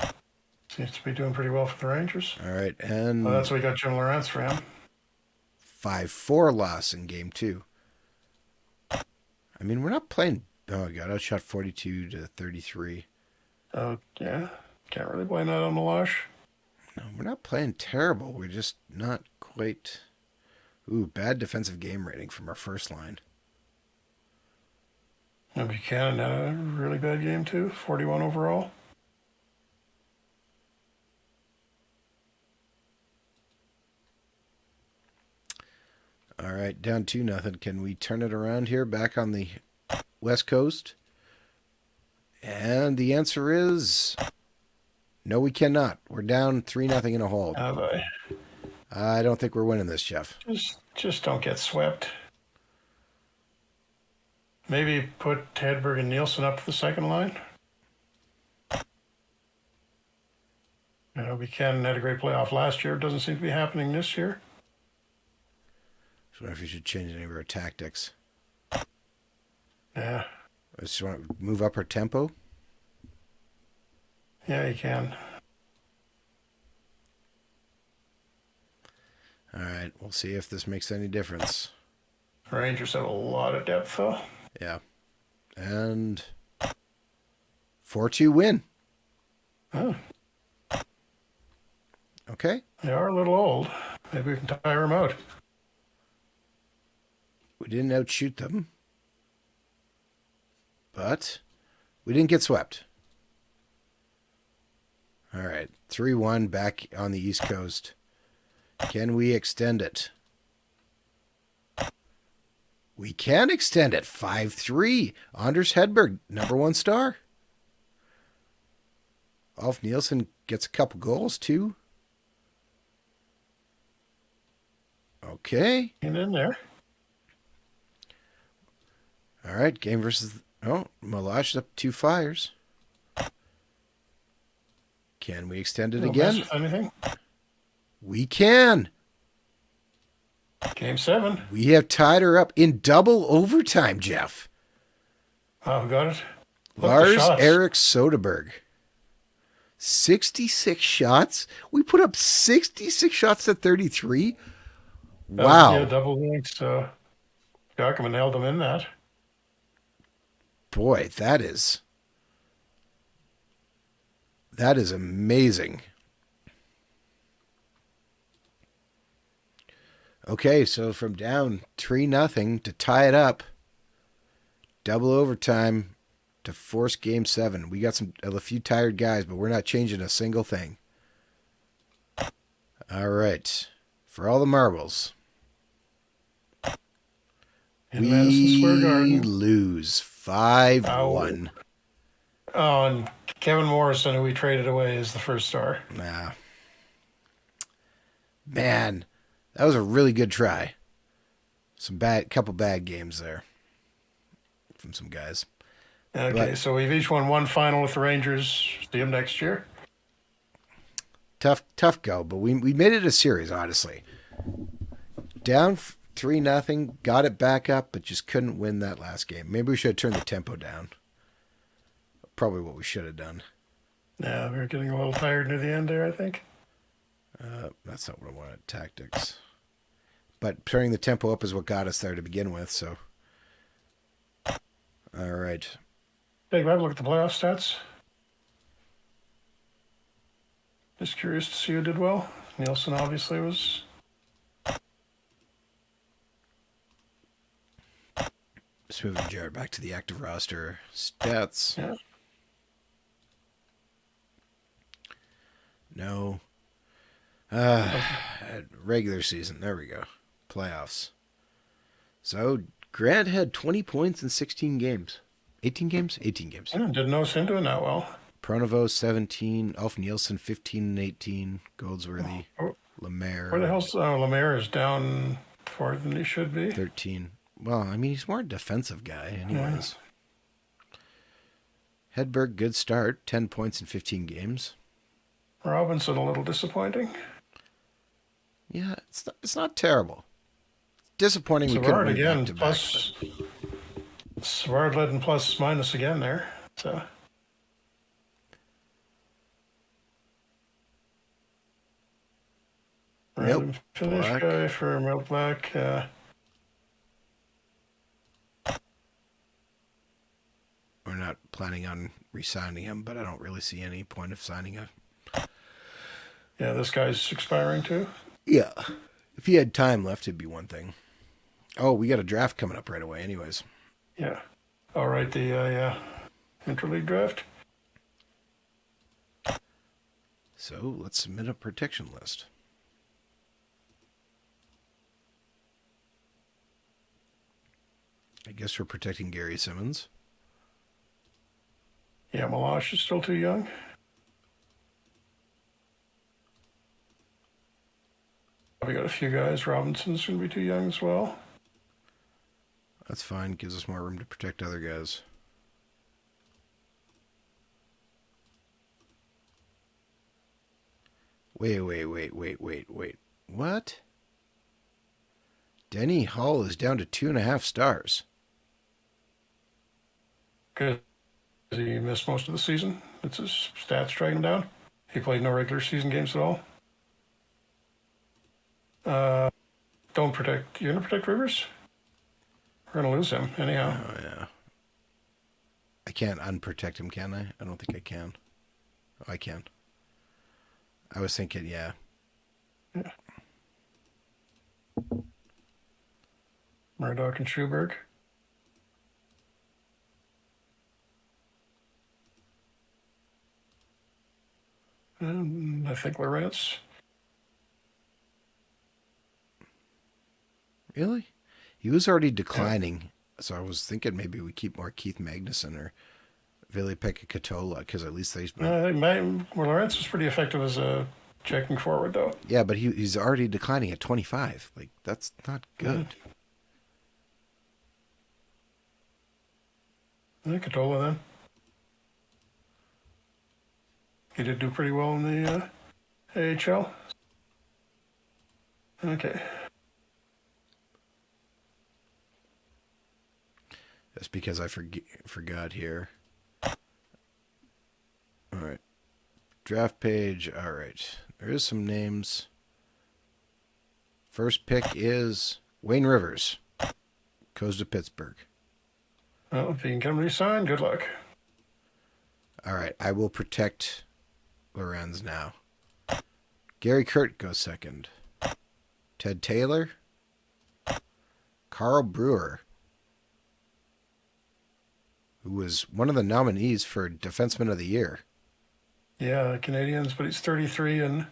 Seems to be doing pretty well for the Rangers. All right. And that's why we got Jim Lorenz for him. 5-4 loss in game 2. I mean, we're not playing. Oh, God. Outshot 42-33. Oh, yeah. Can't really blame that on Milosh. No, we're not playing terrible. We're just not quite. Ooh, bad defensive game rating from our first line. And Buchanan had a really bad game, too. 41 overall. All right, down 2-0. Can we turn it around here back on the West Coast? And the answer is no, we cannot. We're down 3-0 in a hole. Oh, boy. I don't think we're winning this, Jeff. Just don't get swept. Maybe put Hedberg and Nielsen up to the second line. Buchanan had a great playoff last year. It doesn't seem to be happening this year. I wonder if we should change any of our tactics. Yeah. I just want to move up our tempo. Yeah, you can. All right, we'll see if this makes any difference. Rangers have a lot of depth, though. Yeah. And 4-2 win. Oh. Okay. They are a little old. Maybe we can tire them out. We didn't outshoot them. But we didn't get swept. All right. 3-1 back on the East Coast. Can we extend it? We can extend it. 5-3. Anders Hedberg, number 1 star. Alf Nielsen gets a couple goals, too. Okay. And in there. All right. Game versus... Oh, Malash is up 2 fires. Can we extend it No again? mess with anything. We can. Game 7. We have tied her up in double overtime, Jeff. Oh, got it. Look, the Lars shots. Erik Soderberg. 66 shots? We put up 66 shots to 33? Wow. Yeah, double links. Jackman held them in that. Boy, that is amazing. Okay, so from down 3-0 to tie it up, double overtime to force game 7. We got a few tired guys, but we're not changing a single thing. All right. For all the marbles. In Madison Square We Garden. lose 5-1. Oh, and Kevin Morrison, who we traded away, is the first star. Nah. Man, that was a really good try. Couple bad games there from some guys. Okay, so we've each won one final with the Rangers. See them next year. Tough go, but we made it a series, honestly. Down 3-0, got it back up, but just couldn't win that last game. Maybe we should have turned the tempo down. Probably what we should have done. Yeah, we were getting a little tired near the end there, I think. That's not what I wanted. Tactics. But turning the tempo up is what got us there to begin with, so. All right. Take a look at the playoff stats. Just curious to see who did well. Nielsen obviously was. Just moving Jared back to the active roster. Stats. Yeah. No. Regular season. There we go. Playoffs. So Grant had 20 points in 16 games. 18 games? 18 games. I didn't know him doing that well. Pronovo 17, Alf Nielsen 15 and 18, Goldsworthy, Oh, Lemaire. where the hell's Lemaire is down farther than he should be. 13. Well, I mean, he's more a defensive guy, anyways. Yeah. Hedberg, good start, 10 points in 15 games. Robinson, a little disappointing. Yeah, it's not terrible. Disappointing we couldn't Savard win again, back-to-back, plus Savard led in plus minus again there. So random finish Black. guy for Milk Black. We're not planning on re-signing him, but I don't really see any point of signing him. Yeah, this guy's expiring too. Yeah. If he had time left, it'd be one thing. Oh, we got a draft coming up right away anyways. Yeah. All right, the interleague draft. So let's submit a protection list. I guess we're protecting Gary Simmons. Yeah, Malash is still too young. We got a few guys. Robinson's going to be too young as well. That's fine. Gives us more room to protect other guys. Wait. What? Denny Hall is down to 2.5 stars. Because he missed most of the season. It's his stats dragging him down. He played no regular season games at all. Don't protect. You're going to protect Rivers? We're going to lose him anyhow. Oh, yeah. I can't unprotect him, can I? I don't think I can. Oh, I can. I was thinking, yeah. Murdoch and Schuberg. And I think Lawrence. Really? He was already Yeah. declining, so I was thinking maybe we keep more Keith Magnuson or Vili-Pekka Katola because at least they might. Well, Lawrence was pretty effective as a checking forward, though. Yeah, but he's already declining at 25. Like that's not Yeah. good. Katola then. He did do pretty well in the AHL. Okay. That's because I forgot here. All right, draft page. All right, there is some names. First pick is Wayne Rivers. Goes to Pittsburgh. Well, if he can come re-sign, good luck. All right, I will protect Lorenz now. Gary Kurt goes second. Ted Taylor. Carl Brewer, who was one of the nominees for Defenseman of the Year. Yeah, Canadians, but he's 33 and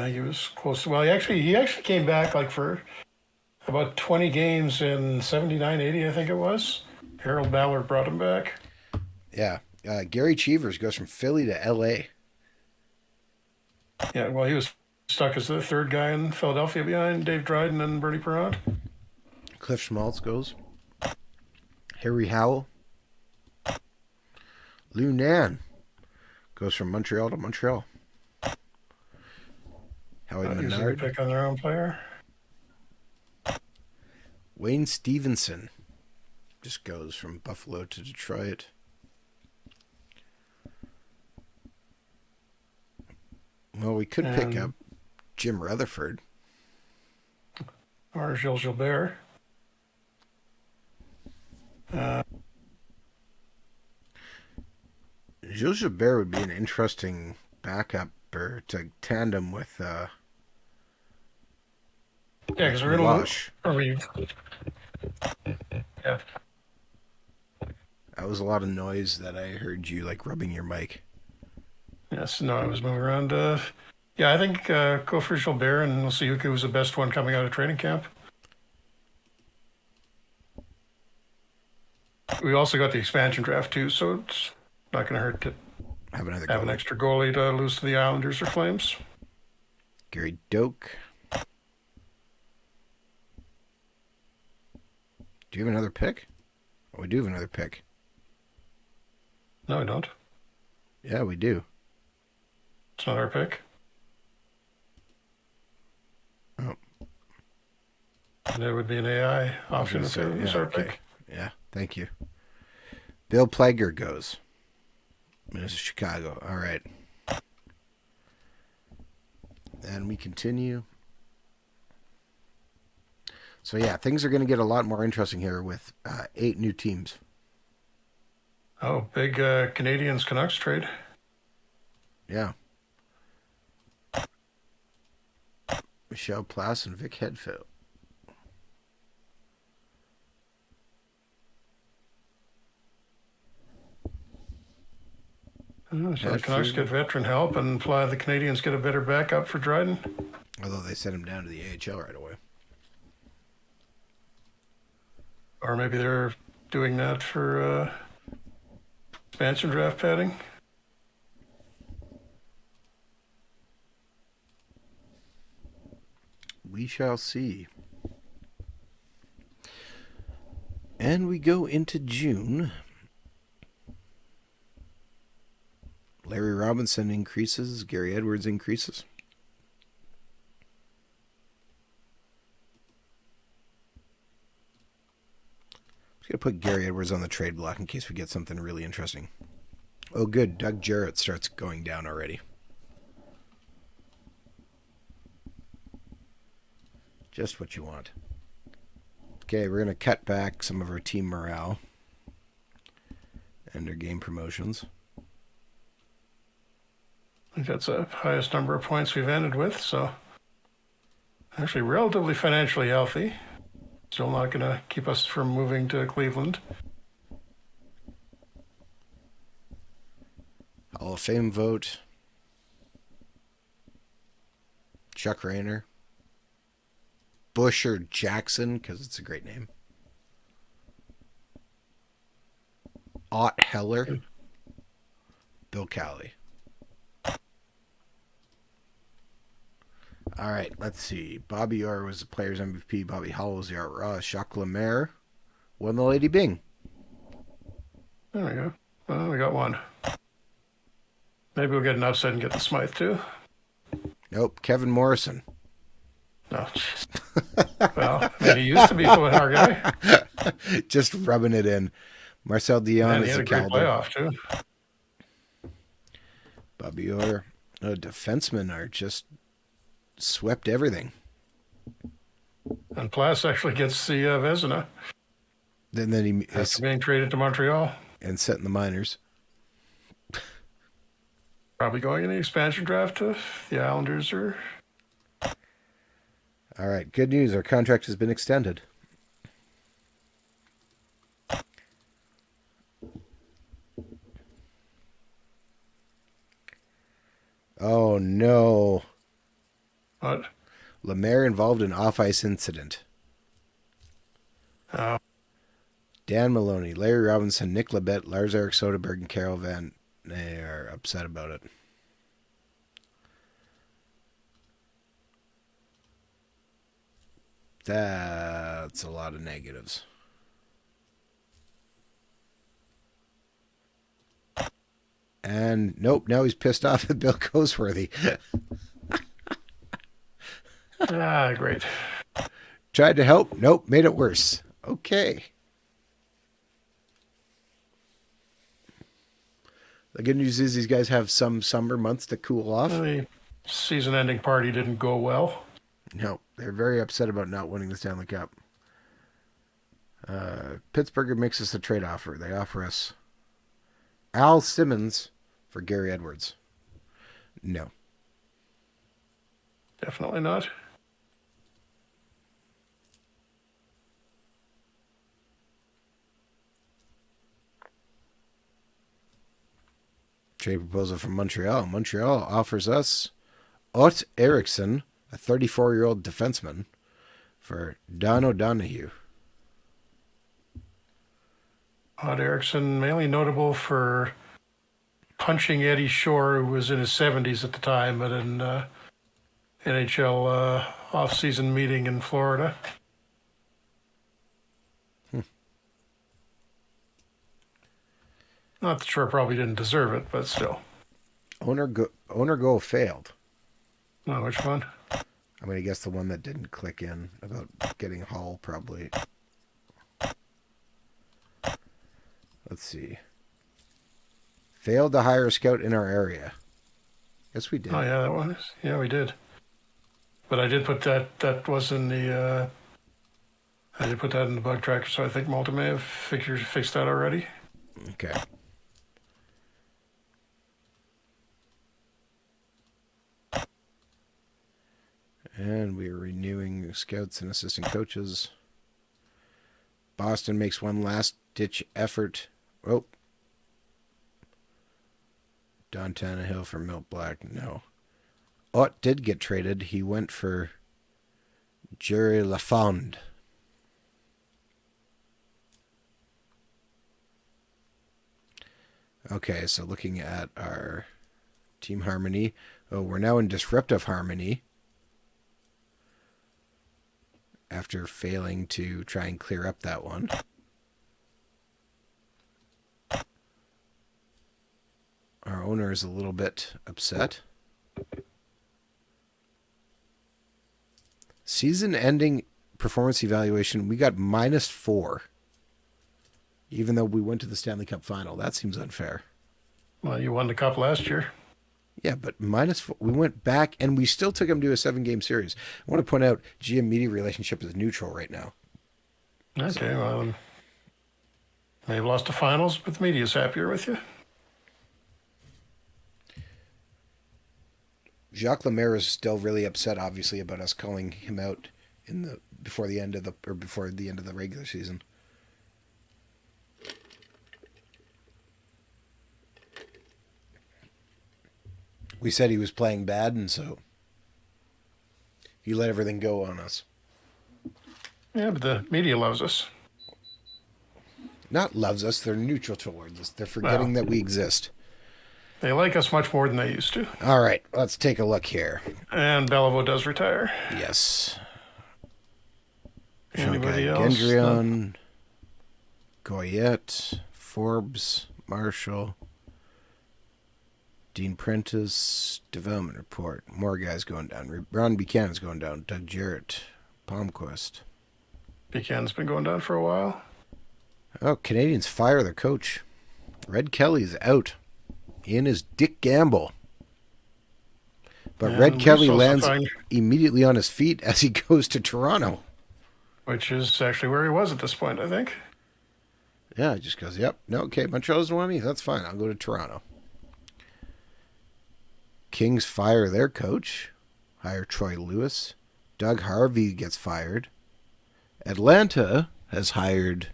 he was close to. Well, he actually came back like for about 20 games in 79-80, I think it was. Harold Ballard brought him back. Yeah. Gary Cheevers goes from Philly to L.A. Yeah, well, he was stuck as the third guy in Philadelphia behind Dave Dryden and Bernie Perrant. Cliff Schmaltz goes. Harry Howell. Lou Nan goes from Montreal to Montreal. Howie Usually they Menard. pick on their own player. Wayne Stevenson just goes from Buffalo to Detroit. Well, we could pick up Jim Rutherford. Or Gilles Gilbert. Gilles Gilbert would be an interesting backup or to tandem with Yeah, because we're going Milosh. to. Yeah. That was a lot of noise that I heard you like rubbing your mic. Yes, no, I was moving around. Yeah, I think go for Gilbert and we'll see who was the best one coming out of training camp. We also got the expansion draft too, so it's not going to hurt to Have another have an goalie. extra goalie to lose to the Islanders or Flames. Gary Doak. Do you have another pick? Oh, we do have another pick. No, I don't. Yeah, we do. It's not our pick. Oh. And it would be an AI option if it was our pick. Yeah, thank you. Bill Plager goes. Minnesota, Chicago. All right. And we continue. So, yeah, things are going to get a lot more interesting here with 8 new teams. Oh, big Canadians Canucks trade. Yeah. Michelle Plass and Vic Hedfield. So the Canucks get veteran help and the Canadians get a better backup for Dryden. Although they sent him down to the AHL right away. Or maybe they're doing that for expansion draft padding. We shall see. And we go into June. Larry Robinson increases. Gary Edwards increases. I'm going to put Gary Edwards on the trade block in case we get something really interesting. Oh, good. Doug Jarrett starts going down already. Just what you want. Okay, we're going to cut back some of our team morale and our game promotions. I think that's the highest number of points we've ended with, so actually relatively financially healthy. Still not going to keep us from moving to Cleveland. Hall of Fame vote. Chuck Rayner. Busher Jackson, because it's a great name. Ott Heller. Bill Cowley. All right, let's see. Bobby Orr was the player's MVP. Bobby Hall was the Art Ross. Jacques Lemaire won the Lady Byng. There we go. Well, we got one. Maybe we'll get an upset and get the Smythe too. Nope, Kevin Morrison. No. Well, I mean, he used to be our guy. Just rubbing it in. Marcel Dion And he is had the a great Calder. playoff too. Bobby Orr. Defensemen are just swept everything. And Plas actually gets the Vezina. Then he After being traded to Montreal. And set in the minors. Probably going in the expansion draft if the Islanders are. All right, good news. Our contract has been extended. Oh, no. What? Lemaire involved in off-ice incident. Oh. Dan Maloney, Larry Robinson, Nick Labette, Lars-Eric Soderberg, and Carol Van they are upset about it. That's a lot of negatives. And nope, now he's pissed off at Bill Coseworthy. Great. Tried to help, nope, made it worse. Okay. The good news is these guys have some summer months to cool off. The season-ending party didn't go well. No, they're very upset about not winning the Stanley Cup. Pittsburgh makes us a trade offer. They offer us Al Simmons for Gary Edwards. No. Definitely not. Trade proposal from Montreal. Montreal offers us Ott Eriksson, a 34-year-old defenseman, for Don O'Donoghue. Odd Erickson, mainly notable for punching Eddie Shore, who was in his 70s at the time, at an NHL off-season meeting in Florida. Not that Shore probably didn't deserve it, but still. Owner goal failed. Oh, which one? I'm going to guess the one that didn't click in about getting Hall, probably. Let's see. Failed to hire a scout in our area. Yes, we did. Oh, yeah, that one. Yeah, we did. But I did put that was in the, I did put that in the bug tracker, so I think Malta may have fixed that already. Okay. And we are renewing scouts and assistant coaches. Boston makes one last-ditch effort. Oh. Don Tannehill for Milt Black. No. Ott did get traded. He went for Jerry Lafond. Okay, so looking at our team harmony. Oh, we're now in disruptive harmony. After failing to try and clear up that one. Our owner is a little bit upset. Season-ending performance evaluation, we got -4. Even though we went to the Stanley Cup final. That seems unfair. Well, you won the cup last year. Yeah, but -4. We went back and we still took him to a 7-game series. I want to point out GM media relationship is neutral right now. Okay, well, they've lost the finals, but the media's happier with you. Jacques Lemaire is still really upset, obviously, about us calling him out before the end of the regular season. We said he was playing bad, and so He let everything go on us. Yeah, but the media loves us. Not loves us, they're neutral towards us. They're Well, forgetting that we exist. they like us much more than they used to. All right, let's take a look here. And Beliveau does retire. Yes. Jean-Guy Anybody else? No. Gendron, Goyette, Forbes, Marshall, Dean Prentice, Development Report. More guys going down. Ron Buchanan's going down. Doug Jarrett, Palmquist. Buchanan's been going down for a while. Oh, Canadians fire their coach. Red Kelly's out. In is Dick Gamble. But And Red Kelly Russo's lands fine, immediately on his feet as he goes to Toronto. which is actually where he was at this point, I think. Yeah, he just goes, yep, no, okay, Montreal doesn't want me. That's fine. I'll go to Toronto. Kings fire their coach. Hire Troy Lewis. Doug Harvey gets fired. Atlanta has hired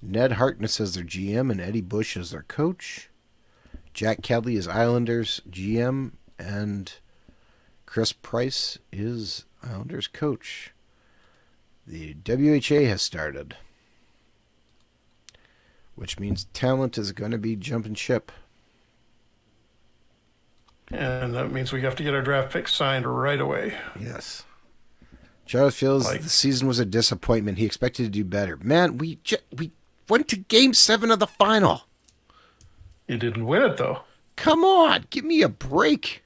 Ned Harkness as their GM and Eddie Bush as their coach. Jack Kelly is Islanders GM and Chris Price is Islanders coach. The WHA has started, which means talent is going to be jumping ship. And that means we have to get our draft picks signed right away. Yes. Charles feels the season was a disappointment. He expected to do better. Man, we went to Game 7 of the final. You didn't win it, though. Come on, give me a break.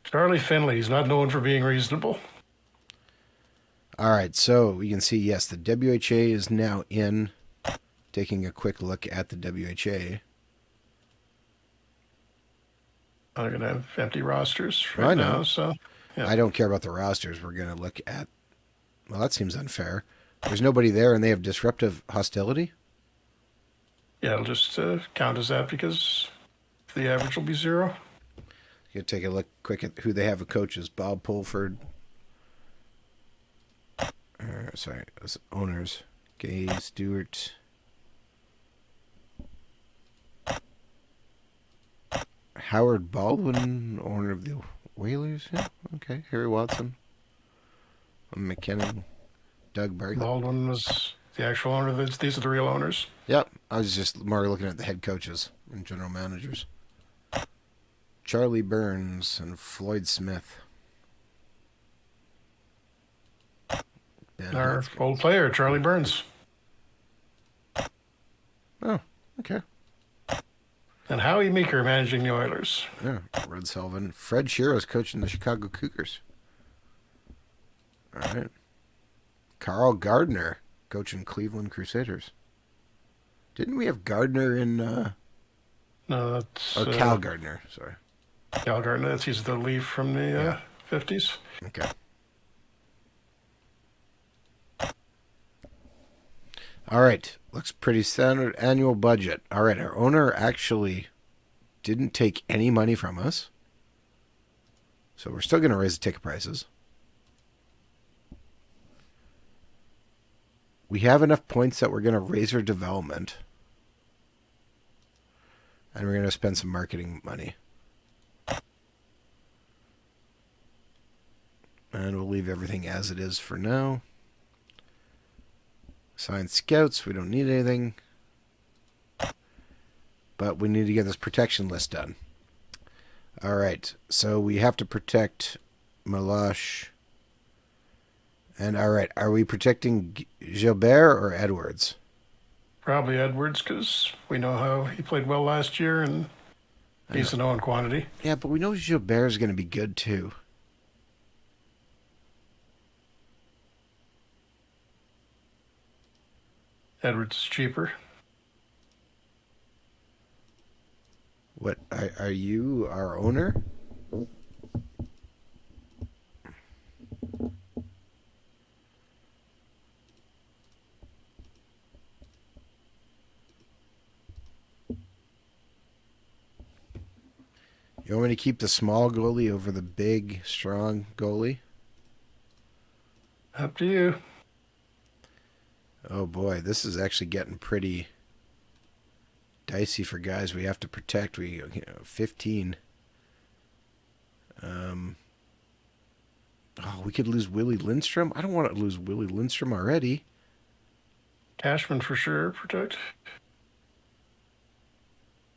Charlie Finley's not known for being reasonable. All right, so we can see, yes, the WHA is now in. Taking a quick look at the WHA. I'm going to have empty rosters right now, so... Yeah. I don't care about the rosters. We're going to look at... Well, that seems unfair. There's nobody there and they have disruptive hostility? Yeah, it'll just count as that because the average will be 0. You take a look quick at who they have as coaches. Bob Pulford. Sorry, owners. Gay Stewart. Howard Baldwin, owner of the Whalers. Yeah, okay. Harry Watson. McKinnon. Doug Barkley. Baldwin was the actual owner. These are the real owners. Yep. I was just more looking at the head coaches and general managers. Charlie Burns and Floyd Smith. Our old player, Charlie Burns. Oh, okay. And Howie Meeker managing the Oilers. Yeah, Red Sullivan. Fred Shearo's coaching the Chicago Cougars. All right. Carl Gardner coaching Cleveland Crusaders. Didn't we have Gardner in... No, that's... Oh, Cal Gardner, sorry. Cal Gardner, he's the Leaf from the 50s. Okay. All right. Looks pretty standard annual budget. All right. Our owner actually didn't take any money from us. So we're still going to raise the ticket prices. We have enough points that we're going to raise our development. And we're going to spend some marketing money. And we'll leave everything as it is for now. Sign scouts. We don't need anything. But we need to get this protection list done. All right. So we have to protect Meloche. And all right. Are we protecting Gilbert or Edwards? Probably Edwards because we know how he played well last year and he's a known quantity. Yeah, but we know Gilbert is going to be good too. Edwards is cheaper. What, are you our owner? You want me to keep the small goalie over the big, strong goalie? Up to you. Oh boy, this is actually getting pretty dicey for guys we have to protect. 15. Oh, we could lose Willie Lindstrom. I don't want to lose Willie Lindstrom already. Cashman for sure, protect.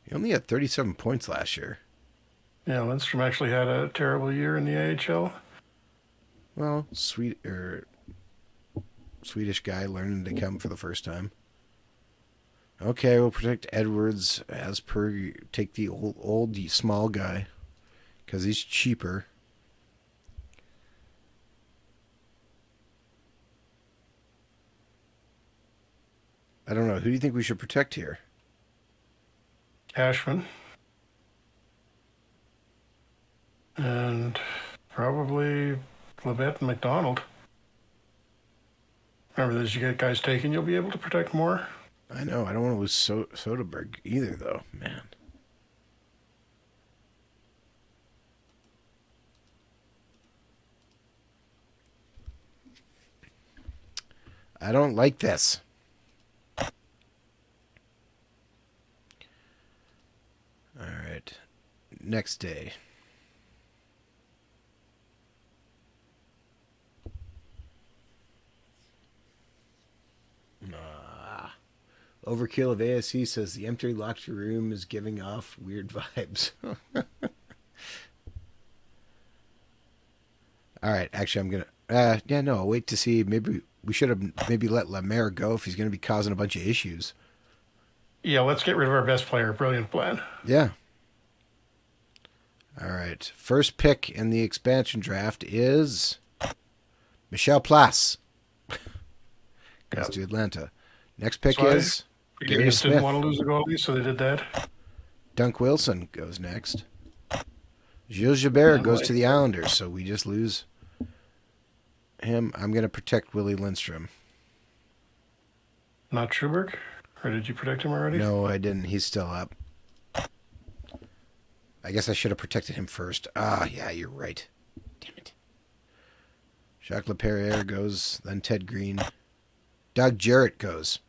He only had 37 points last year. Yeah, Lindstrom actually had a terrible year in the AHL. Well, Swedish guy learning to come for the first time. Okay, we'll protect Edwards as per. Take the old small guy because he's cheaper. I don't know. Who do you think we should protect here? Cashman. And probably Labette and McDonald. Remember, as you get guys taken, you'll be able to protect more. I know. I don't want to lose Soderberg either, though. Man. I don't like this. All right. Next day. Overkill of ASC says the empty locked room is giving off weird vibes. All right, actually, I'm gonna. Yeah, no, I'll wait to see. Maybe we should have maybe let Lemaire go if he's gonna be causing a bunch of issues. Yeah, let's get rid of our best player. Brilliant plan. Yeah. All right. First pick in the expansion draft is Michel Place. Goes to Atlanta. Next pick is Gary Indians Smith. didn't want to lose a goalie, so they did that. Dunk Wilson goes next. Gilles Gilbert goes to the Islanders, so we just lose him. I'm going to protect Willie Lindstrom. Not Schuberg? Or did you protect him already? No, I didn't. He's still up. I guess I should have protected him first. Ah, yeah, you're right. Damn it. Jacques Laperriere goes, then Ted Green. Doug Jarrett goes.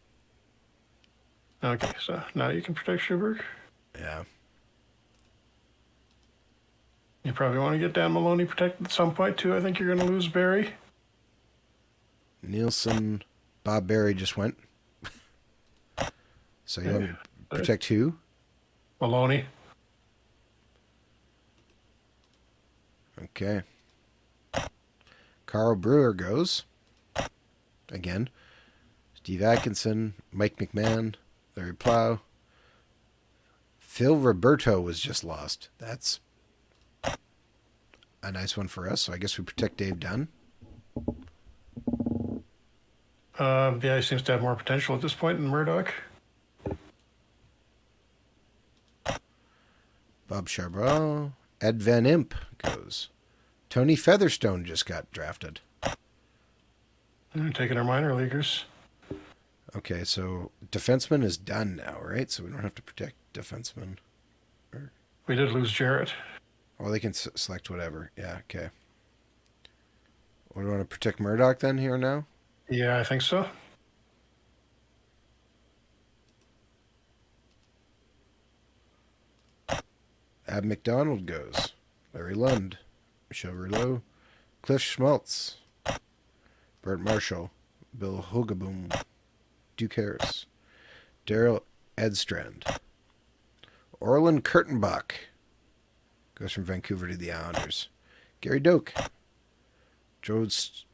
Okay, so now you can protect Schuberg. Yeah. You probably want to get Dan Maloney protected at some point, too. I think you're going to lose Barry. Nielsen, Bob Barry just went. So you want to protect who? Maloney. Okay. Carl Brewer goes. Again. Steve Atkinson, Mike McMahon, Larry Plow. Phil Roberto was just lost. That's a nice one for us. So I guess we protect Dave Dunn. Yeah, he seems to have more potential at this point than Murdoch. Bob Charbonneau. Ed Van Imp goes. Tony Featherstone just got drafted. Taking our minor leaguers. Okay, so defenseman is done now, right? So we don't have to protect defenseman. We did lose Jarrett. Or they can select whatever. Yeah, okay. What do we want to protect Murdoch then here now? Yeah, I think so. Ab McDonald goes. Larry Lund. Michel Rouleau. Cliff Schmaltz. Bert Marshall. Bill Hogaboom. Duke Harris. Daryl Edstrand. Orlin Kurtenbach goes from Vancouver to the Islanders. Gary Doak. George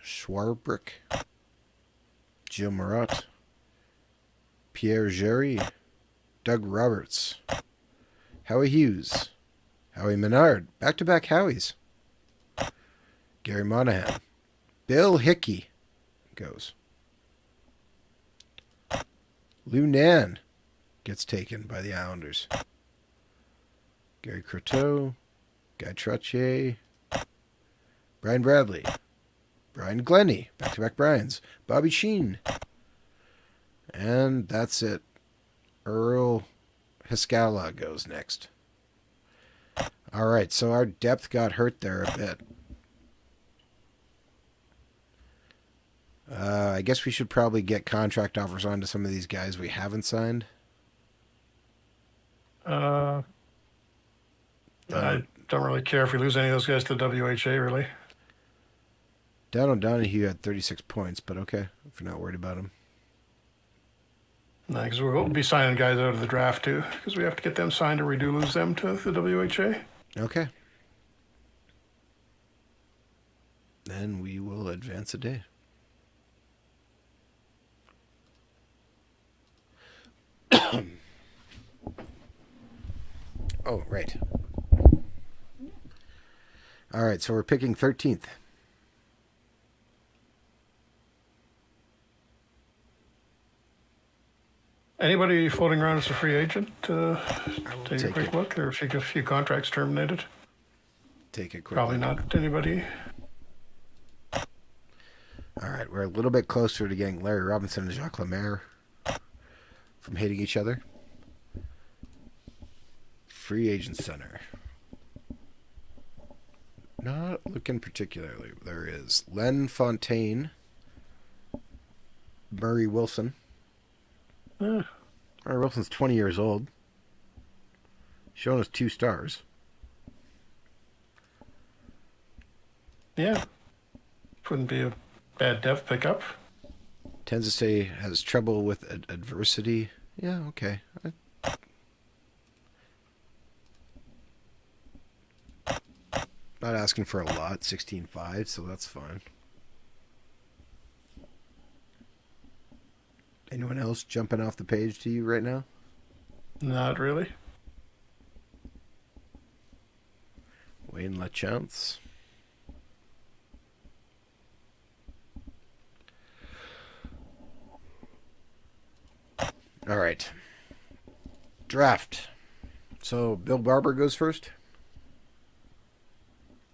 Schwarbrick. Gilles Marat. Pierre Géry. Doug Roberts. Howie Hughes. Howie Menard. Back-to-back Howies. Gary Monahan. Bill Hickey goes. Lou Nan gets taken by the Islanders. Gary Croteau. Guy Trottier. Brian Bradley. Brian Glennie. Back-to-back Brians. Bobby Sheen. And that's it. Earl Hiscala goes next. All right, so our depth got hurt there a bit. I guess we should probably get contract offers onto some of these guys we haven't signed. don't really care if we lose any of those guys to the WHA, really. Down O'Donohue had 36 points, but okay, if you're not worried about him. No, because we'll be signing guys out of the draft too, because we have to get them signed or we do lose them to the WHA. Okay. Then we will advance a day. Oh, right. All right, so we're picking 13th. Anybody floating around as a free agent? Take a quick it. look. There are a few contracts terminated. Take a quick Probably look. not anybody. All right, we're a little bit closer to getting Larry Robinson and Jacques Lemaire from hating each other. Free agent center. Not looking particularly. There is Len Fontaine, Murray Wilson. Murray Wilson's 20 years old. Showing us 2 stars. Yeah. Wouldn't be a bad depth pickup. Tends to say has trouble with adversity. Yeah, okay. Not asking for a lot, 16.5, so that's fine. Anyone else jumping off the page to you right now? Not really. Wayne LaChance. All right. Draft. So Bill Barber goes first.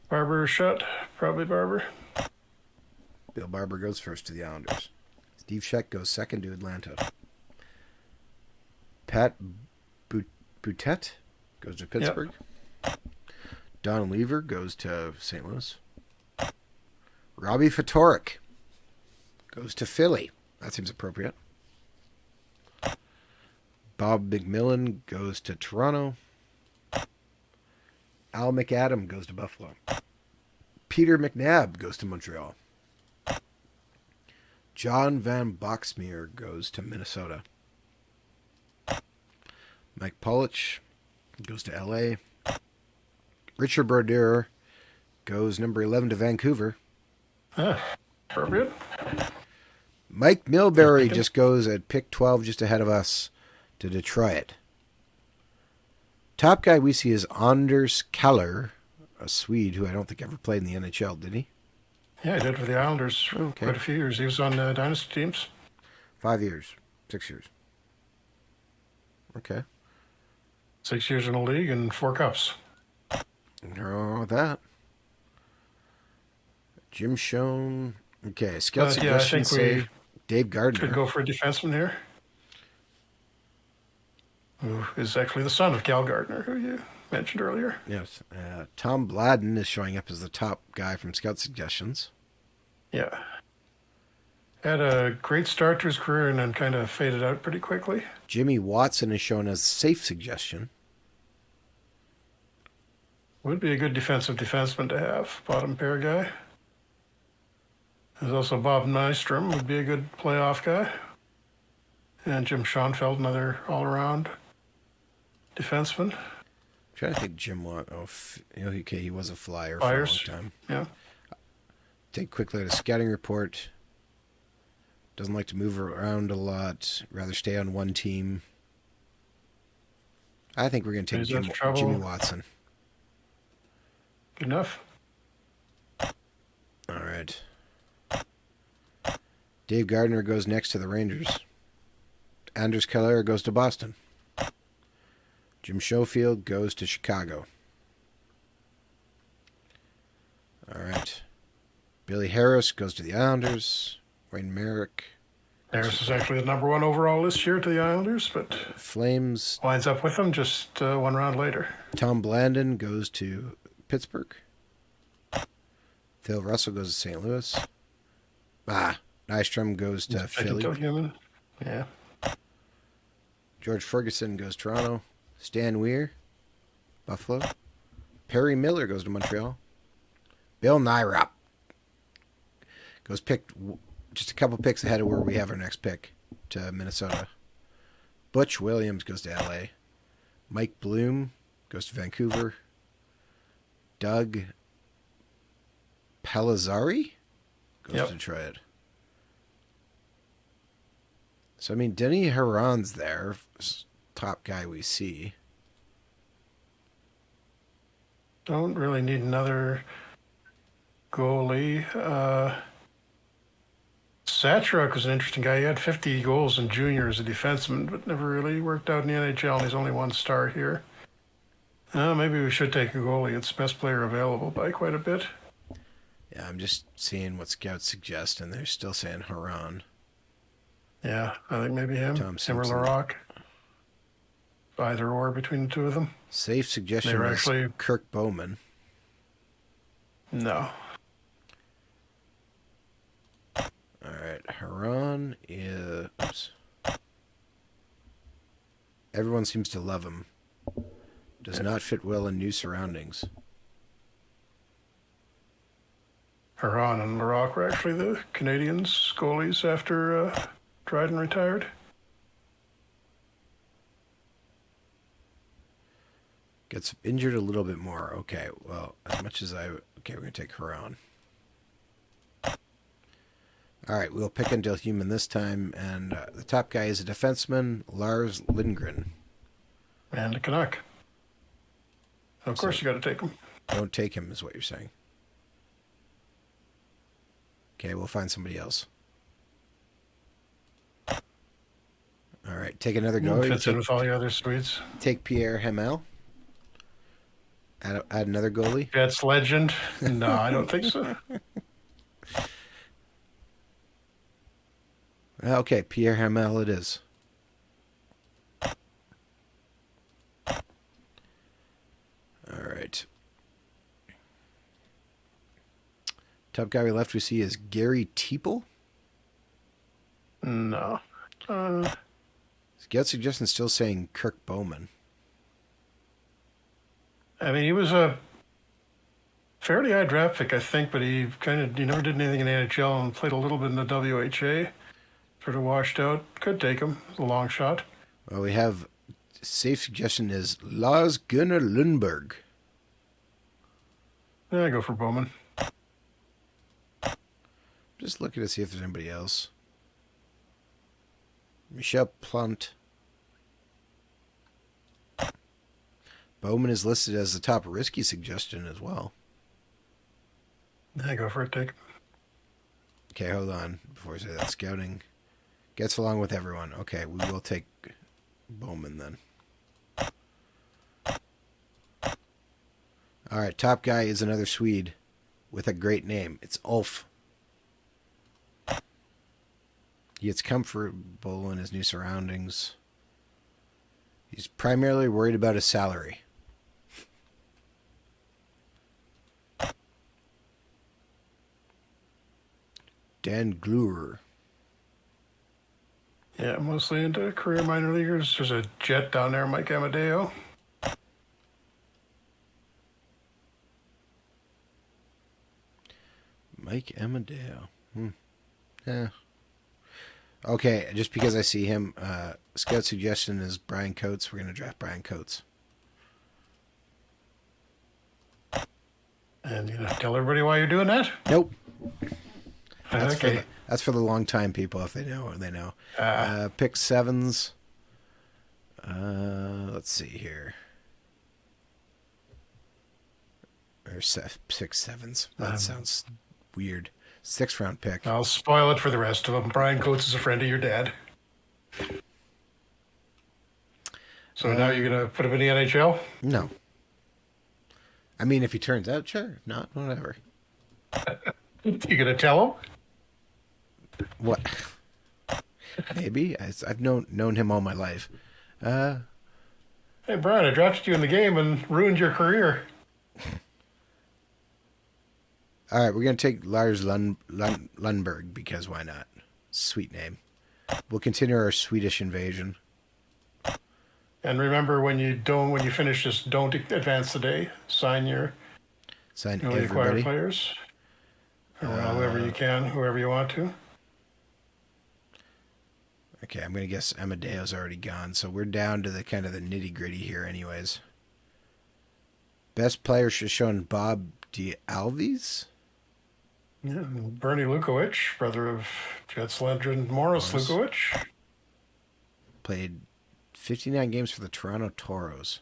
Barber shut. Probably Barber. Bill Barber goes first to the Islanders. Steve Scheck goes second to Atlanta. Pat Boutet goes to Pittsburgh. Yep. Don Lever goes to St. Louis. Robbie Fatorik goes to Philly. That seems appropriate. Bob McMillan goes to Toronto. Al McAdam goes to Buffalo. Peter McNabb goes to Montreal. John Van Boxmeer goes to Minnesota. Mike Pollich goes to L.A. Richard Brodeur goes number 11 to Vancouver. Appropriate. Mike Milbury just goes at pick 12 just ahead of us to Detroit. Top guy we see is Anders Keller, a Swede who I don't think ever played in the NHL, did he? Yeah, he did for the Islanders for quite a few years. He was on dynasty teams. 5 years. 6 years. Okay. 6 years in the league and 4 cups. Nothing wrong with that. Jim Schoen. Okay, scout suggestions say Dave Gardner. Could go for a defenseman here. Who is actually the son of Cal Gardner, who you mentioned earlier. Yes. Tom Bladden is showing up as the top guy from Scout Suggestions. Yeah. Had a great start to his career and then kind of faded out pretty quickly. Jimmy Watson is shown as safe suggestion. Would be a good defensive defenseman to have. Bottom pair guy. There's also Bob Nystrom, would be a good playoff guy. And Jim Schoenfeld, another all-around defenseman. I'm trying to think Jim Watt. Okay, he was a Flyer Flyers for a long time. Yeah. Take a quick look at a scouting report. Doesn't like to move around a lot. Rather stay on one team. I think we're going to take Jimmy Watson. Good enough. All right. Dave Gardner goes next to the Rangers. Anders Keller goes to Boston. Jim Schofield goes to Chicago. All right. Billy Harris goes to the Islanders. Wayne Merrick. Harris is actually the number 1 overall this year to the Islanders, but Flames winds up with them just 1 round later. Tom Blandon goes to Pittsburgh. Phil Russell goes to St. Louis. Nystrom goes to Philly. Yeah. George Ferguson goes Toronto. Stan Weir, Buffalo. Perry Miller goes to Montreal. Bill Nyrop goes picked just a couple picks ahead of where we have our next pick to Minnesota. Butch Williams goes to LA. Mike Bloom goes to Vancouver. Doug Pelizzari goes to Detroit. So, I mean, Denny Herron's there, top guy we see. Don't really need another goalie. Sacharuk was an interesting guy. He had 50 goals in junior as a defenseman, but never really worked out in the NHL, and he's only one star here. Maybe we should take a goalie. It's best player available by quite a bit. Yeah, I'm just seeing what scouts suggest, and they're still saying Herron. Yeah, I think maybe him. Tom Him or Simpson. Larocque. Either or between the two of them. Safe suggestion They were is actually- Kirk Bowman. No. All right, Herron is... Oops. Everyone seems to love him. Does not fit well in new surroundings. Herron and Larocque were actually the Canadians' goalies after Dryden retired. Gets injured a little bit more. Okay, well, as much as I... Okay, we're going to take Herron. All right, we'll pick Until Human this time, and the top guy is a defenseman, Lars Lindgren. And a Canuck. Of course, you got to take him. Don't take him, is what you're saying. Okay, we'll find somebody else. All right, take another goalie. Fits in with all the other Swedes. Take Pierre Hamel. Add another goalie. Jets legend. No, I don't think so. Okay, Pierre Hamel it is. All right. Top guy we left we see is Gary Teeple. No. Scout suggestion still saying Kirk Bowman. I mean, he was a fairly high draft pick, I think, but he never did anything in the NHL and played a little bit in the WHA. Sort of washed out. Could take him. It's a long shot. Well, we have safe suggestion is Lars Gunnar Lundberg. Yeah, go for Bowman. Just looking to see if there's anybody else. Michel Plant. Bowman is listed as the top risky suggestion as well. Yeah, go for it. Take him. Okay, hold on. Before I say that, scouting gets along with everyone. Okay, we will take Bowman then. All right, top guy is another Swede with a great name. It's Ulf. He gets comfortable in his new surroundings. He's primarily worried about his salary. Dan Gluer. Yeah, mostly into career minor leaguers. There's a Jet down there, Mike Amadeo. Mike Amadeo. Yeah. Okay, just because I see him, scout suggestion is Brian Coates. We're going to draft Brian Coates. And tell everybody why you're doing that? Nope. That's Okay. that's for the long time people. If they know, they know. Pick sevens. Let's see here. Or six sevens. That sounds weird. 6th round pick. I'll spoil it for the rest of them. Brian Coates is a friend of your dad. So now you're going to put him in the NHL? No. I mean, if he turns out, sure. If not, whatever. You going to tell him? What? Maybe. I've known him all my life. Hey, Brian, I drafted you in the game and ruined your career. All right, we're going to take Lars Lundberg because why not? Sweet name. We'll continue our Swedish invasion. And remember, when you finish this, don't advance the day. Sign your Sign newly acquired everybody. players, or well, whoever you Uh, can, whoever you want to. okay, I'm gonna guess Amadeo's already gone, so we're down to the kind of the nitty gritty here, anyways. Best player should shown Bob D'Alves. Yeah, Bernie Lukowich, brother of Jets legend Morris Morris Lukowich. played 59 games for the Toronto Toros.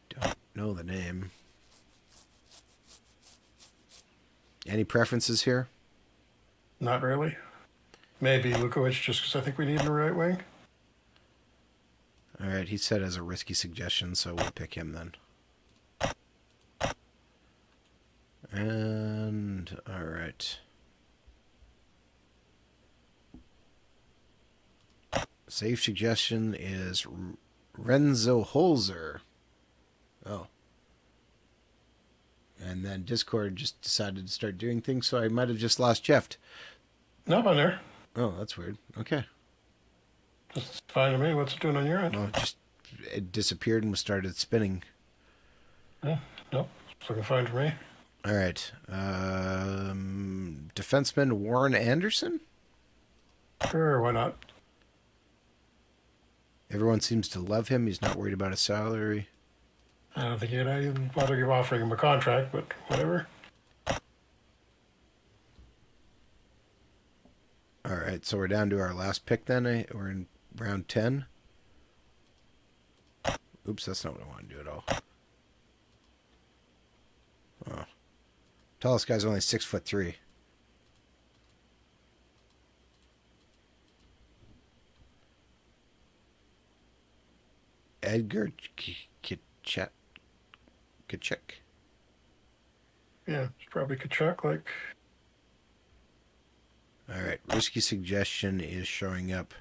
Don't know the name. Any preferences here? Not really. Maybe Lukowich, just because I think we need him in the right wing. All right, he said as a risky suggestion, so we'll pick him then. And all right. Safe suggestion is Renzo Holzer. Oh. And then Discord just decided to start doing things, so I might have just lost Jeff. No, on there. Oh, that's weird. Okay. It's fine to me. What's it doing on your end? Well, it disappeared and started spinning. Yeah, nope. It's looking fine for me. All right. Defenseman Warren Anderson? Sure, why not? Everyone seems to love him. He's not worried about his salary. I don't think you'd even bother offering him a contract, but whatever. All right, so we're down to our last pick then. We're in round 10. Oops, that's not what I want to do at all. Oh. Tallest guy's only 6'3". Edgar Kachek. Yeah, it's probably Kachuk, like. All right, risky suggestion is showing up.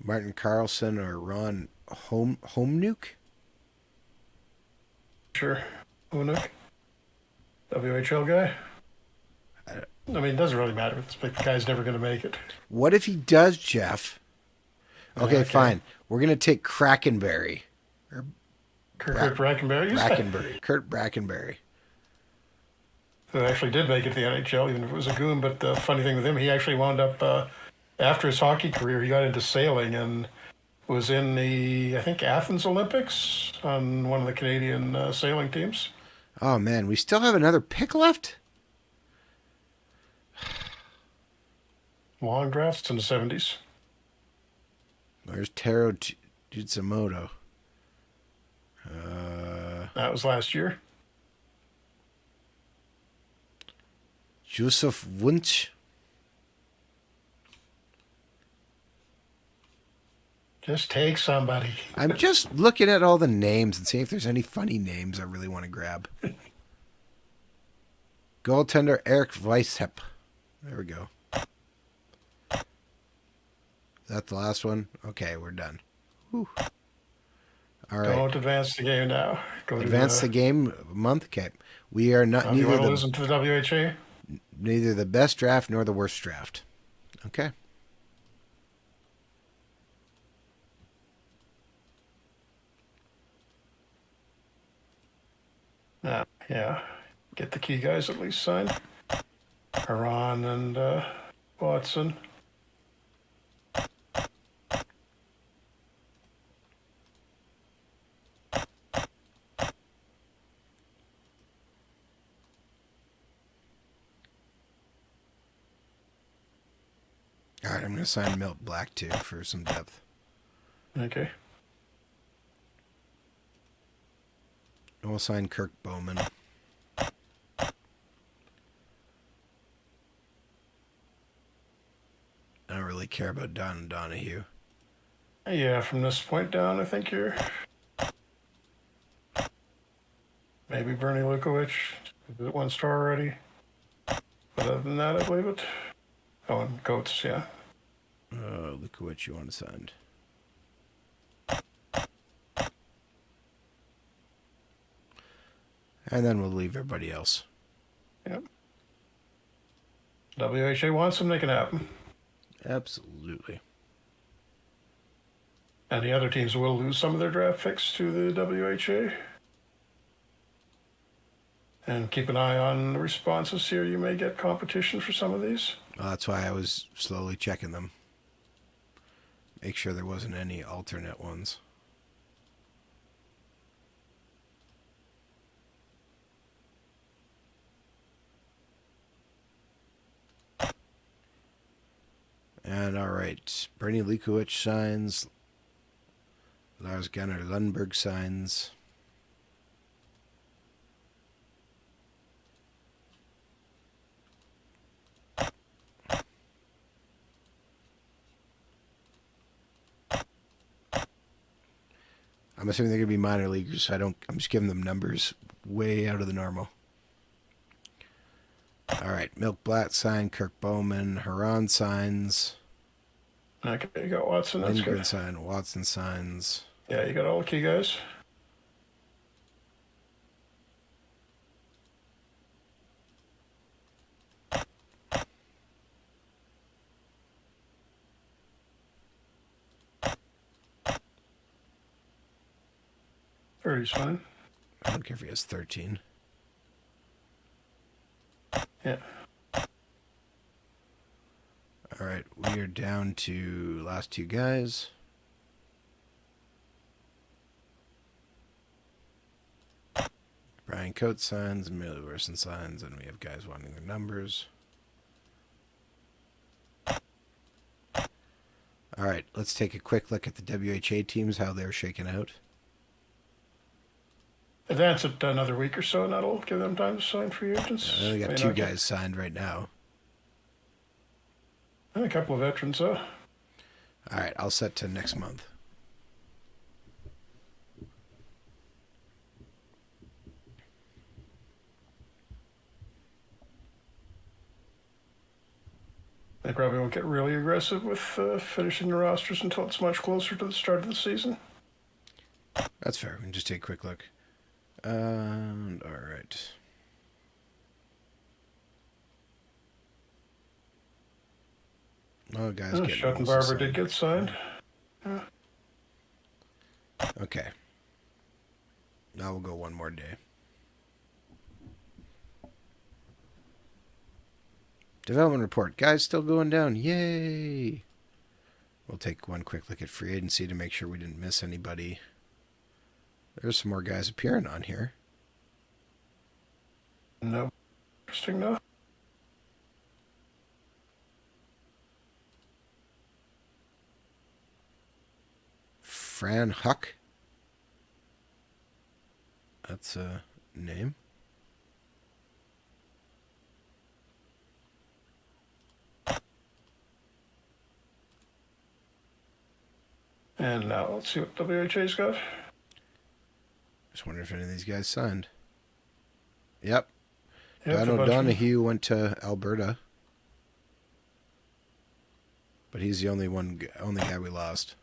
Martin Carlson or Ron Homenuke? Sure. Unuk. WHL guy. I mean, it doesn't really matter. It's like the guy's never going to make it. What if he does, Jeff? Okay, fine. We're going to take Krakenberry. Or Kurt Brackenberry. Kurt Brackenberry. Who actually did make it to the NHL, even if it was a goon. But the funny thing with him, he actually wound up, after his hockey career, he got into sailing and was in the, I think, Athens Olympics on one of the Canadian sailing teams. Oh, man. We still have another pick left? Long drafts in the 70s. There's Taro Jutsumoto. That was last year. Josef Wunsch. Just take somebody. I'm just looking at all the names and seeing if there's any funny names I really want to grab. Goaltender Eric Weishaupt. There we go. Is that the last one? Okay, we're done. Whew. All right. Don't advance the game now. Advance the game month. Okay. We are not you want to lose them to the WHA? Neither the best draft nor the worst draft. Okay. Yeah. Get the key guys at least signed. Haran and Watson. All right, I'm going to sign Milt Black too for some depth. Okay. And we'll sign Kirk Bowman. I don't really care about Don Donahue. Yeah, from this point down, I think you're maybe Bernie Lukowich. Is it 1 star already? But other than that, I believe it. Oh, and Coates, yeah. Look what you want to send. And then we'll leave everybody else. Yep. WHA wants them, they can have them. Absolutely. And the other teams will lose some of their draft picks to the WHA. And keep an eye on the responses here. You may get competition for some of these. Well, that's why I was slowly checking them. Make sure there wasn't any alternate ones. And all right, Bernie Likowicz signs. Lars Gunnar Lundberg signs. I'm assuming they're going to be minor leaguers, so I'm just giving them numbers way out of the normal. All right, Milk Blatt signed. Kirk Bowman. Haran signs. Okay, you got Watson. That's Lindgren good. signs. Watson signs. Yeah, you got all the key guys. Very fine. I don't care if he has 13. Yeah. All right, we are down to last two guys. Brian Coates signs, Millie Wilson signs, and we have guys wanting their numbers. All right, let's take a quick look at the WHA teams, how they're shaking out. Advance it another week or so, and that'll give them time to sign free agents. I only got two guys signed right now. And a couple of veterans, though. All right, I'll set to next month. They probably won't get really aggressive with finishing the rosters until it's much closer to the start of the season. That's fair. We can just take a quick look. And all right. Oh, guys, Schottenbarber did get signed. Yeah. Okay. Now we'll go one more day. Development report. Guys still going down. Yay! We'll take one quick look at free agency to make sure we didn't miss anybody. There's some more guys appearing on here. No. Interesting, though. Fran Huck. That's a name. And now let's see what WHA's got. Just wondering if any of these guys signed. Yep. Yeah, Don O'Donohue went to Alberta. But he's the only guy we lost.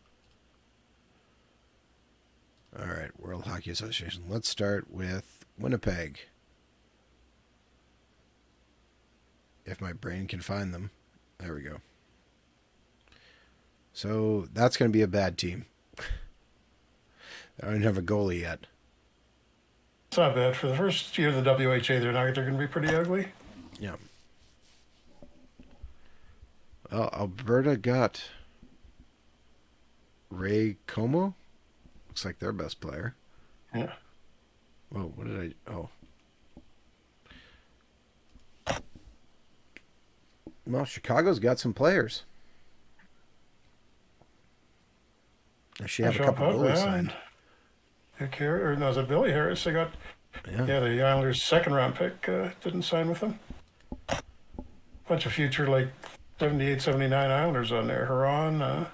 All right, World Hockey Association. Let's start with Winnipeg. If my brain can find them. There we go. So that's going to be a bad team. I don't have a goalie yet. It's not bad. For the first year of the WHA, they're going to be pretty ugly. Yeah. Well, Alberta got Ray Como. Looks like their best player. Yeah. Whoa, what did I... Oh. Well, Chicago's got some players. She have a couple goalies signed. Or no, is it Billy Harris? They got... Yeah, the Islanders' second-round pick didn't sign with them. Bunch of future, 78, 79 Islanders on there. Huron,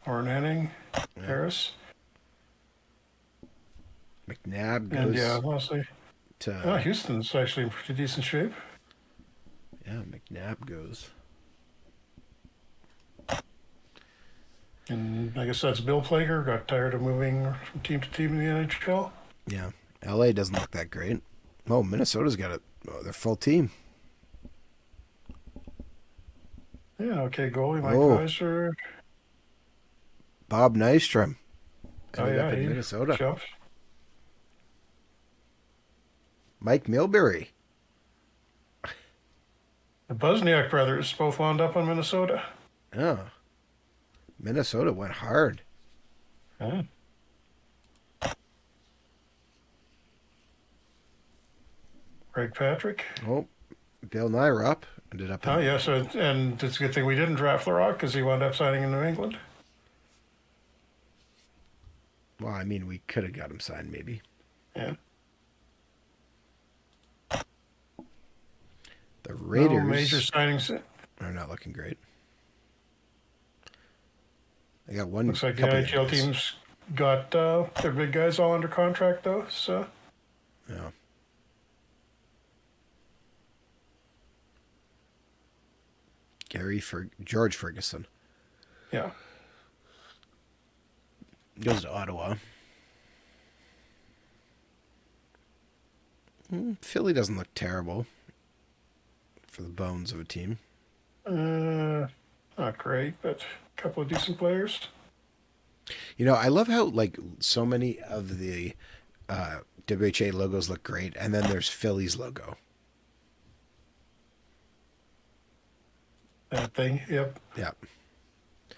Oren Henning, Harris. McNabb goes. And yeah, mostly. To Houston's actually in pretty decent shape. Yeah, McNabb goes. And I guess that's Bill Plager. Got tired of moving from team to team in the NHL. Yeah, LA doesn't look that great. Oh, Minnesota's got their full team. Yeah, okay, goalie Mike Weiser. Bob Nystrom. Oh ended up yeah, in he Minnesota. jumped. Mike Milbury. The Bosniak brothers both wound up in Minnesota. Oh, Minnesota went hard. Yeah. Craig Patrick. Oh, Bill Nyrup ended up Oh in. yeah, so and it's a good thing we didn't draft Larocque because he wound up signing in New England. Well, I mean, we could have got him signed, maybe. Yeah. The No major Raiders signings. are not looking great. They got one Looks like the couple young NHL guys. teams got their big guys all under contract though. So Yeah. George Ferguson yeah. goes to Ottawa. Philly doesn't look terrible for the bones of a team. Not great, but a couple of decent players. You know, I love how like so many of the WHA logos look great, and then there's Philly's logo. That thing. Yep. Yeah,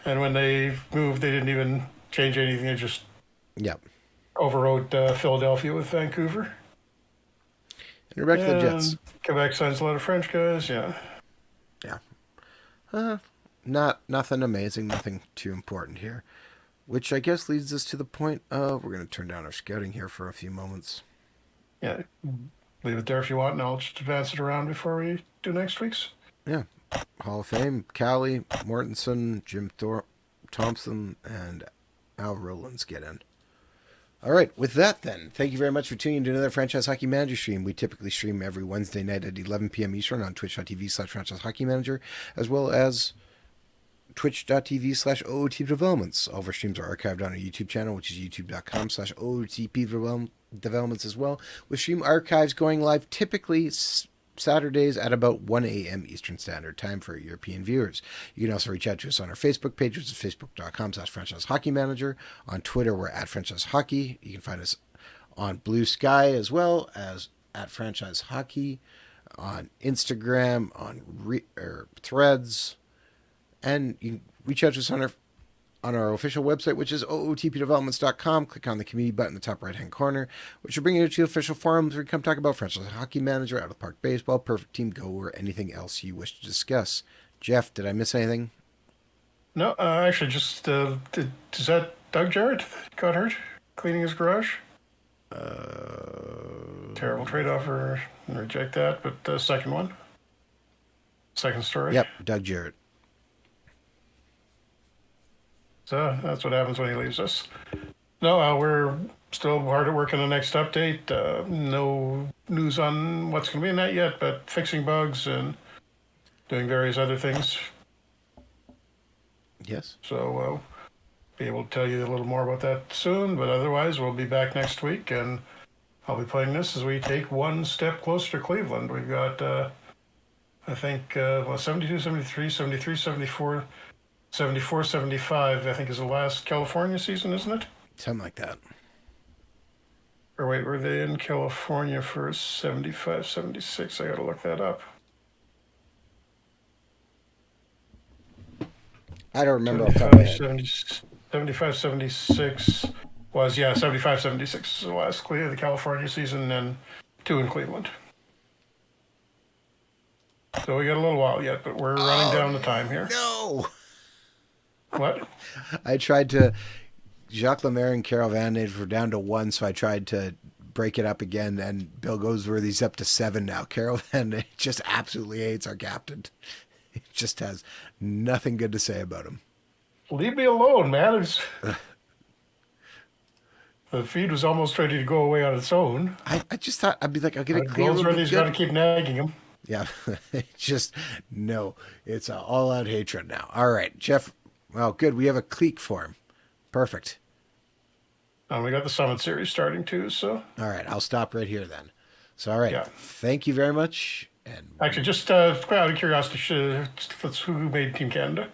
And when they moved, they didn't even change anything. They just yeah. overwrote Philadelphia with Vancouver. And we're back to the Jets. And Quebec signs a lot of French guys. Yeah. Yeah, not nothing amazing, nothing too important here. Which I guess leads us to the point of we're going to turn down our scouting here for a few moments. Yeah. Leave it there if you want, and I'll just advance it around before we do next week's. Yeah, Hall of Fame: Callie, Mortensen, Thompson, and Al Rowlands get in. All right, with that then, thank you very much for tuning in to another Franchise Hockey Manager stream. We typically stream every Wednesday night at 11 p.m. Eastern on twitch.tv/franchise hockey manager, as well as twitch.tv/OOT Developments. All of our streams are archived on our YouTube channel, which is youtube.com/OOTP Developments as well, with stream archives going live typically Saturdays at about 1 a.m. Eastern Standard Time for European viewers. You can also reach out to us on our Facebook page, which is facebook.com/franchise hockey manager. On Twitter, we're at franchise hockey. You can find us on Bluesky as well as at franchise hockey, on Instagram, on Threads, and you can reach out to us on our official website, which is ootpdevelopments.com. Click on the community button in the top right-hand corner, which will bring you to official forums where you come talk about Franchise Hockey Manager, Out of Park Baseball, Perfect Team Go, or anything else you wish to discuss. Jeff, did I miss anything? No, actually, just is that Doug Jarrett got hurt cleaning his garage? Terrible trade offer. Reject that. But the second one, second story. Yep, Doug Jarrett. So that's what happens when he leaves us. No, we're still hard at work on the next update. No news on what's going to be in that yet, but fixing bugs and doing various other things. Yes. So we'll be able to tell you a little more about that soon. But otherwise, we'll be back next week, and I'll be playing this as we take one step closer to Cleveland. We've got, I think, 72, 73, 73, 74. 74, 75, I think, is the last California season, isn't it? Something like that. Or wait, were they in California for 75, 76? I got to look that up. I don't remember off the top of my head. 75, 76 was, yeah, 75, 76 is the last the California season, and 2 in Cleveland. So we got a little while yet, but we're running down the time here. No! What? I tried to. Jacques Lemaire and Carol Van Eyde were down to 1, so I tried to break it up again, and Bill Goldsworthy's up to 7 now. Carol Van Eyde just absolutely hates our captain. He just has nothing good to say about him. Leave me alone, man. The feed was almost ready to go away on its own. I just thought I'd be like, I'll get it clear. Goldsworthy's got to keep nagging him. Yeah, just no. It's an all-out hatred now. All right, Jeff. Well, good. We have a clique for him. Perfect. We got the Summit Series starting too, so. All right, I'll stop right here then. So, all right. Yeah. Thank you very much. And actually, just out of curiosity, who made Team Canada?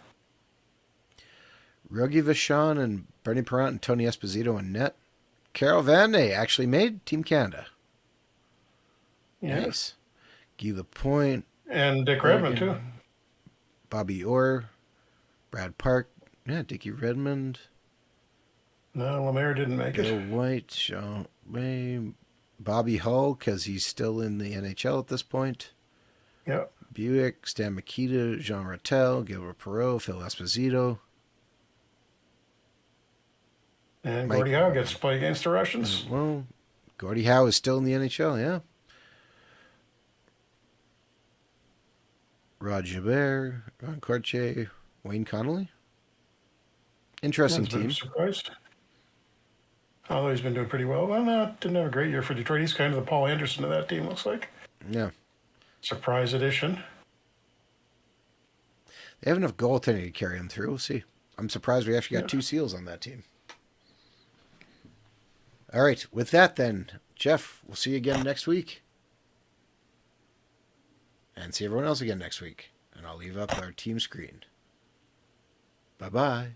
Rogie Vachon and Bernie Parent and Tony Esposito in net. Carol Vande actually made Team Canada. Yeah. Nice. Guy Lapointe, And Dick Redmond, too. Bergen, Bobby Orr, Brad Park, yeah, Dickie Redmond, No, Lemaire didn't make Bill it. White, Sean May, Bobby Hull, because he's still in the NHL at this point. Yeah. Buick, Stan Mikita, Jean Rattel, Gilbert Perreault, Phil Esposito. And Mike, Gordie Howe gets to play against the Russians. well, Gordie Howe is still in the NHL, yeah. Rod Gilbert, Ron Cortier, Wayne Connolly. Interesting That's a bit of a team. surprise. Although he's been doing pretty well. Well, no, didn't have a great year for Detroit. He's kind of the Paul Anderson of that team, looks like. Yeah. Surprise addition. They have enough goaltending to carry them through. We'll see. I'm surprised we actually got Yeah. 2 Seals on that team. All right. With that, then, Jeff, we'll see you again next week. And see everyone else again next week. And I'll leave up our team screen. Bye-bye.